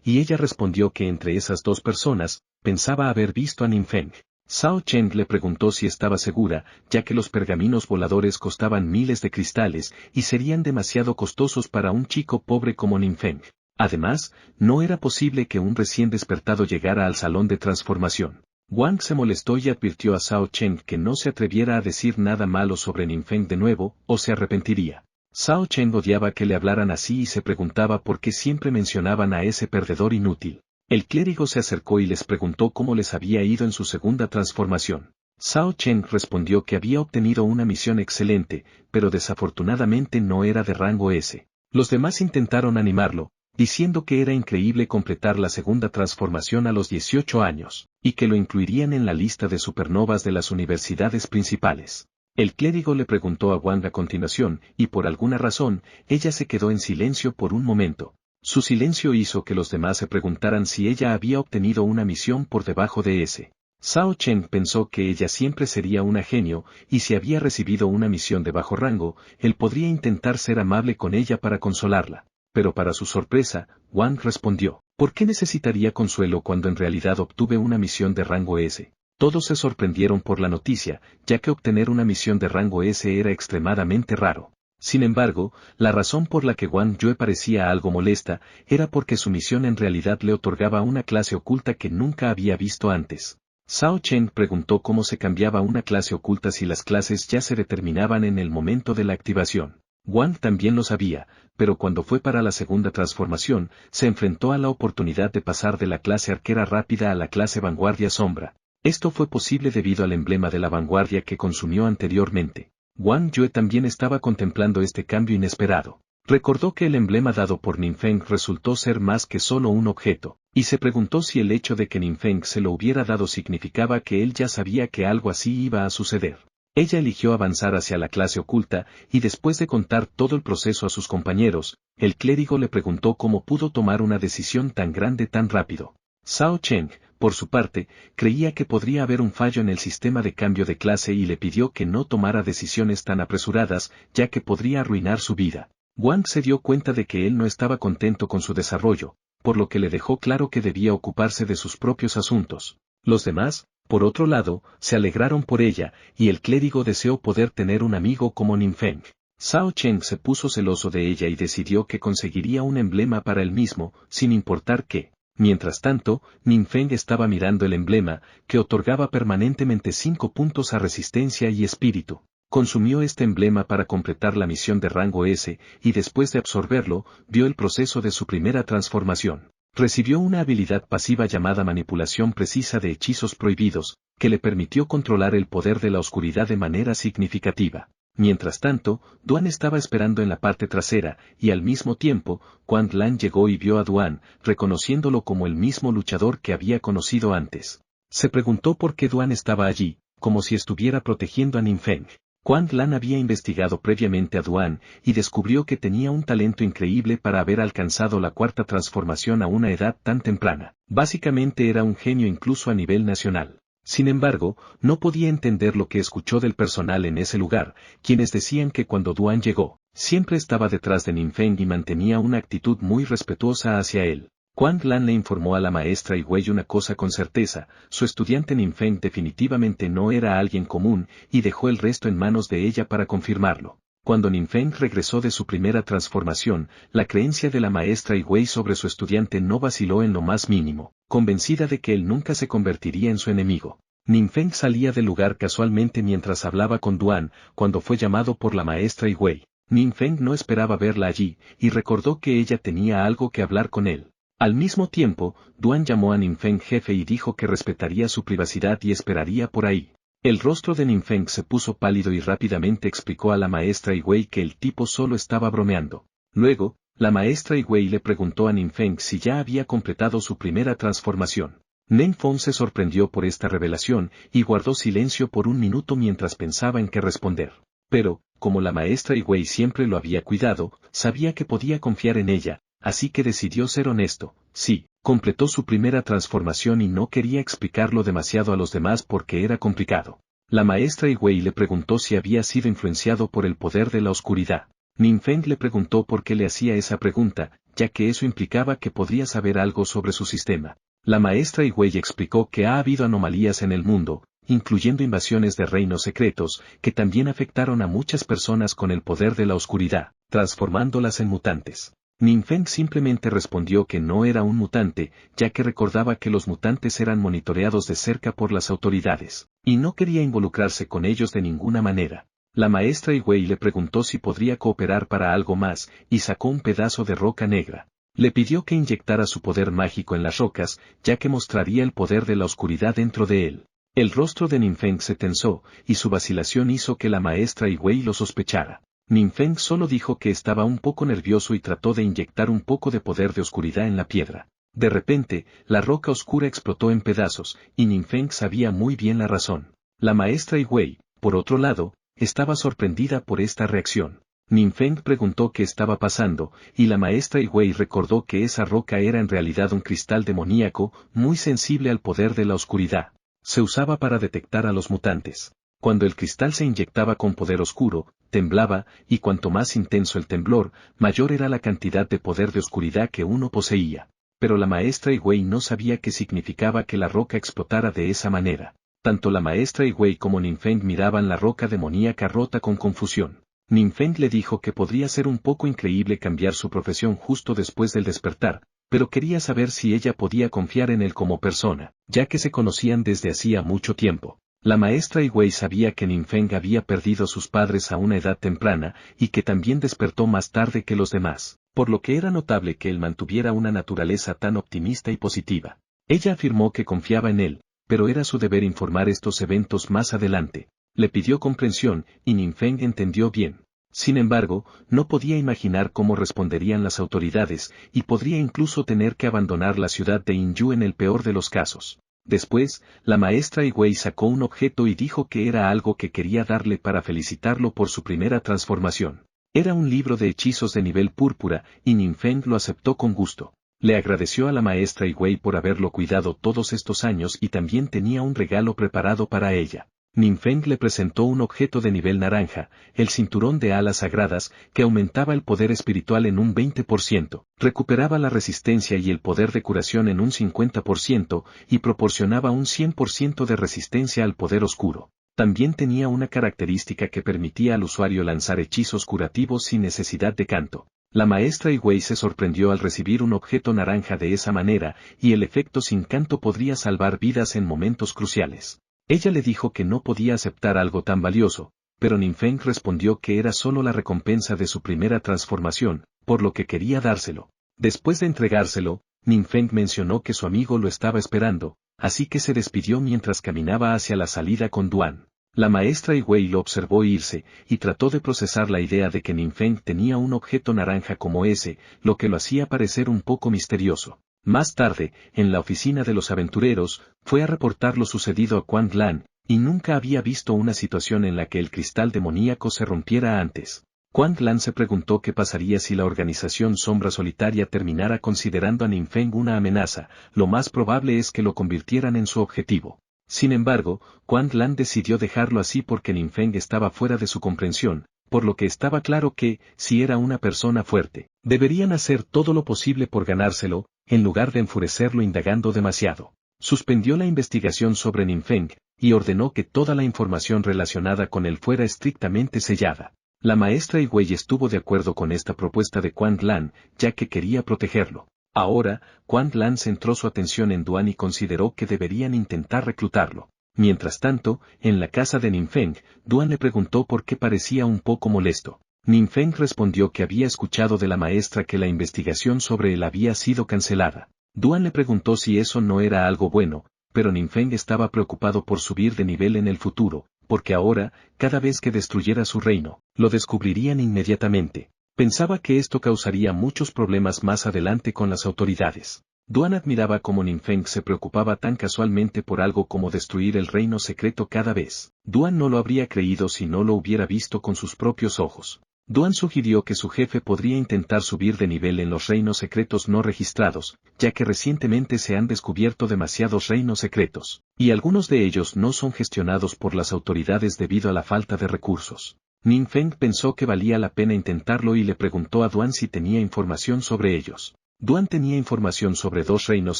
y ella respondió que entre esas dos personas, pensaba haber visto a Ninfeng. Zhao Cheng le preguntó si estaba segura, ya que los pergaminos voladores costaban miles de cristales, y serían demasiado costosos para un chico pobre como Ninfeng. Además, no era posible que un recién despertado llegara al salón de transformación. Wang se molestó y advirtió a Zhao Chen que no se atreviera a decir nada malo sobre Ninfeng de nuevo, o se arrepentiría. Zhao Chen odiaba que le hablaran así y se preguntaba por qué siempre mencionaban a ese perdedor inútil. El clérigo se acercó y les preguntó cómo les había ido en su segunda transformación. Zhao Chen respondió que había obtenido una misión excelente, pero desafortunadamente no era de rango S. Los demás intentaron animarlo, diciendo que era increíble completar la segunda transformación a los 18 años, y que lo incluirían en la lista de supernovas de las universidades principales. El clérigo le preguntó a Wang a continuación, y por alguna razón, ella se quedó en silencio por un momento. Su silencio hizo que los demás se preguntaran si ella había obtenido una misión por debajo de ese. Zhao Chen pensó que ella siempre sería una genio, y si había recibido una misión de bajo rango, él podría intentar ser amable con ella para consolarla. Pero para su sorpresa, Wang respondió, ¿por qué necesitaría consuelo cuando en realidad obtuve una misión de rango S? Todos se sorprendieron por la noticia, ya que obtener una misión de rango S era extremadamente raro. Sin embargo, la razón por la que Wang Yue parecía algo molesta, era porque su misión en realidad le otorgaba una clase oculta que nunca había visto antes. Zhao Chen preguntó cómo se cambiaba una clase oculta si las clases ya se determinaban en el momento de la activación. Wang también lo sabía, pero cuando fue para la segunda transformación, se enfrentó a la oportunidad de pasar de la clase arquera rápida a la clase vanguardia sombra. Esto fue posible debido al emblema de la vanguardia que consumió anteriormente. Wang Yue también estaba contemplando este cambio inesperado. Recordó que el emblema dado por Ninfeng resultó ser más que solo un objeto, y se preguntó si el hecho de que Ninfeng se lo hubiera dado significaba que él ya sabía que algo así iba a suceder. Ella eligió avanzar hacia la clase oculta, y después de contar todo el proceso a sus compañeros, el clérigo le preguntó cómo pudo tomar una decisión tan grande tan rápido. Zhao Chen, por su parte, creía que podría haber un fallo en el sistema de cambio de clase y le pidió que no tomara decisiones tan apresuradas, ya que podría arruinar su vida. Wang se dio cuenta de que él no estaba contento con su desarrollo, por lo que le dejó claro que debía ocuparse de sus propios asuntos. Los demás, por otro lado, se alegraron por ella, y el clérigo deseó poder tener un amigo como Ninfeng. Zhao Chen se puso celoso de ella y decidió que conseguiría un emblema para él mismo, sin importar qué. Mientras tanto, Ninfeng estaba mirando el emblema, que otorgaba permanentemente 5 puntos a resistencia y espíritu. Consumió este emblema para completar la misión de rango S, y después de absorberlo, vio el proceso de su primera transformación. Recibió una habilidad pasiva llamada manipulación precisa de hechizos prohibidos, que le permitió controlar el poder de la oscuridad de manera significativa. Mientras tanto, Duan estaba esperando en la parte trasera, y al mismo tiempo, Quan Lan llegó y vio a Duan, reconociéndolo como el mismo luchador que había conocido antes. Se preguntó por qué Duan estaba allí, como si estuviera protegiendo a Ninfeng. Quan Lan había investigado previamente a Duan, y descubrió que tenía un talento increíble para haber alcanzado la cuarta transformación a una edad tan temprana. Básicamente era un genio incluso a nivel nacional. Sin embargo, no podía entender lo que escuchó del personal en ese lugar, quienes decían que cuando Duan llegó, siempre estaba detrás de Ninfeng y mantenía una actitud muy respetuosa hacia él. Quan Lan le informó a la maestra Wei una cosa con certeza, su estudiante Ninfeng definitivamente no era alguien común, y dejó el resto en manos de ella para confirmarlo. Cuando Ninfeng regresó de su primera transformación, la creencia de la maestra Wei sobre su estudiante no vaciló en lo más mínimo, convencida de que él nunca se convertiría en su enemigo. Ninfeng salía del lugar casualmente mientras hablaba con Duan, cuando fue llamado por la maestra Wei. Ninfeng no esperaba verla allí, y recordó que ella tenía algo que hablar con él. Al mismo tiempo, Duan llamó a Ninfeng jefe y dijo que respetaría su privacidad y esperaría por ahí. El rostro de Ninfeng se puso pálido y rápidamente explicó a la maestra Wei que el tipo solo estaba bromeando. Luego, la maestra Wei le preguntó a Ninfeng si ya había completado su primera transformación. Ninfeng se sorprendió por esta revelación y guardó silencio por un minuto mientras pensaba en qué responder. Pero, como la maestra Wei siempre lo había cuidado, sabía que podía confiar en ella. Así que decidió ser honesto. Sí, completó su primera transformación y no quería explicarlo demasiado a los demás porque era complicado. La maestra Wei le preguntó si había sido influenciado por el poder de la oscuridad. Ninfeng le preguntó por qué le hacía esa pregunta, ya que eso implicaba que podría saber algo sobre su sistema. La maestra Wei explicó que ha habido anomalías en el mundo, incluyendo invasiones de reinos secretos, que también afectaron a muchas personas con el poder de la oscuridad, transformándolas en mutantes. Ninfeng simplemente respondió que no era un mutante, ya que recordaba que los mutantes eran monitoreados de cerca por las autoridades, y no quería involucrarse con ellos de ninguna manera. La maestra Wei le preguntó si podría cooperar para algo más, y sacó un pedazo de roca negra. Le pidió que inyectara su poder mágico en las rocas, ya que mostraría el poder de la oscuridad dentro de él. El rostro de Ninfeng se tensó, y su vacilación hizo que la maestra Wei lo sospechara. Ninfeng solo dijo que estaba un poco nervioso y trató de inyectar un poco de poder de oscuridad en la piedra. De repente, la roca oscura explotó en pedazos, y Ninfeng sabía muy bien la razón. La maestra Wei, por otro lado, estaba sorprendida por esta reacción. Ninfeng preguntó qué estaba pasando, y la maestra Wei recordó que esa roca era en realidad un cristal demoníaco, muy sensible al poder de la oscuridad. Se usaba para detectar a los mutantes. Cuando el cristal se inyectaba con poder oscuro, temblaba, y cuanto más intenso el temblor, mayor era la cantidad de poder de oscuridad que uno poseía. Pero la maestra Wei no sabía qué significaba que la roca explotara de esa manera. Tanto la maestra Wei como Ninfeng miraban la roca demoníaca rota con confusión. Ninfeng le dijo que podría ser un poco increíble cambiar su profesión justo después del despertar, pero quería saber si ella podía confiar en él como persona, ya que se conocían desde hacía mucho tiempo. La maestra Wei sabía que Ninfeng había perdido a sus padres a una edad temprana y que también despertó más tarde que los demás, por lo que era notable que él mantuviera una naturaleza tan optimista y positiva. Ella afirmó que confiaba en él, pero era su deber informar estos eventos más adelante. Le pidió comprensión, y Ninfeng entendió bien. Sin embargo, no podía imaginar cómo responderían las autoridades, y podría incluso tener que abandonar la ciudad de Inyu en el peor de los casos. Después, la maestra Wei sacó un objeto y dijo que era algo que quería darle para felicitarlo por su primera transformación. Era un libro de hechizos de nivel púrpura, y Ninfeng lo aceptó con gusto. Le agradeció a la maestra Wei por haberlo cuidado todos estos años y también tenía un regalo preparado para ella. Ninfeng le presentó un objeto de nivel naranja, el cinturón de alas sagradas, que aumentaba el poder espiritual en un 20%, recuperaba la resistencia y el poder de curación en un 50%, y proporcionaba un 100% de resistencia al poder oscuro. También tenía una característica que permitía al usuario lanzar hechizos curativos sin necesidad de canto. La maestra Wei se sorprendió al recibir un objeto naranja de esa manera, y el efecto sin canto podría salvar vidas en momentos cruciales. Ella le dijo que no podía aceptar algo tan valioso, pero Ninfeng respondió que era solo la recompensa de su primera transformación, por lo que quería dárselo. Después de entregárselo, Ninfeng mencionó que su amigo lo estaba esperando, así que se despidió mientras caminaba hacia la salida con Duan. La maestra Wei lo observó irse, y trató de procesar la idea de que Ninfeng tenía un objeto naranja como ese, lo que lo hacía parecer un poco misterioso. Más tarde, en la oficina de los aventureros, fue a reportar lo sucedido a Quang Lan, y nunca había visto una situación en la que el cristal demoníaco se rompiera antes. Quang Lan se preguntó qué pasaría si la organización Sombra Solitaria terminara considerando a Ninfeng una amenaza. Lo más probable es que lo convirtieran en su objetivo. Sin embargo, Quang Lan decidió dejarlo así porque Ninfeng estaba fuera de su comprensión, por lo que estaba claro que, si era una persona fuerte, deberían hacer todo lo posible por ganárselo, en lugar de enfurecerlo indagando demasiado. Suspendió la investigación sobre Ninfeng, y ordenó que toda la información relacionada con él fuera estrictamente sellada. La maestra Wei estuvo de acuerdo con esta propuesta de Quang Lan, ya que quería protegerlo. Ahora, Quang Lan centró su atención en Duan y consideró que deberían intentar reclutarlo. Mientras tanto, en la casa de Ninfeng, Duan le preguntó por qué parecía un poco molesto. Ninfeng respondió que había escuchado de la maestra que la investigación sobre él había sido cancelada. Duan le preguntó si eso no era algo bueno, pero Ninfeng estaba preocupado por subir de nivel en el futuro, porque ahora, cada vez que destruyera su reino, lo descubrirían inmediatamente. Pensaba que esto causaría muchos problemas más adelante con las autoridades. Duan admiraba cómo Ninfeng se preocupaba tan casualmente por algo como destruir el reino secreto cada vez. Duan no lo habría creído si no lo hubiera visto con sus propios ojos. Duan sugirió que su jefe podría intentar subir de nivel en los reinos secretos no registrados, ya que recientemente se han descubierto demasiados reinos secretos, y algunos de ellos no son gestionados por las autoridades debido a la falta de recursos. Ninfeng pensó que valía la pena intentarlo y le preguntó a Duan si tenía información sobre ellos. Duan tenía información sobre 2 reinos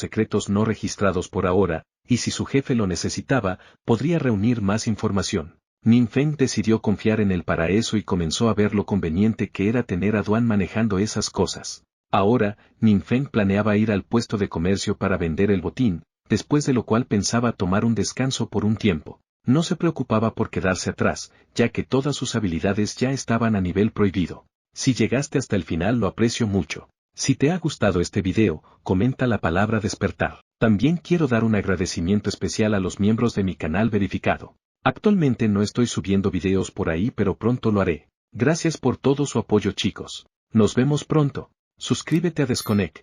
secretos no registrados por ahora, y si su jefe lo necesitaba, podría reunir más información. Ninfeng decidió confiar en él para eso y comenzó a ver lo conveniente que era tener a Duan manejando esas cosas. Ahora, Ninfeng planeaba ir al puesto de comercio para vender el botín, después de lo cual pensaba tomar un descanso por un tiempo. No se preocupaba por quedarse atrás, ya que todas sus habilidades ya estaban a nivel prohibido. Si llegaste hasta el final lo aprecio mucho. Si te ha gustado este video, comenta la palabra despertar. También quiero dar un agradecimiento especial a los miembros de mi canal verificado. Actualmente no estoy subiendo videos por ahí, pero pronto lo haré. Gracias por todo su apoyo, chicos. Nos vemos pronto. Suscríbete a Desconect.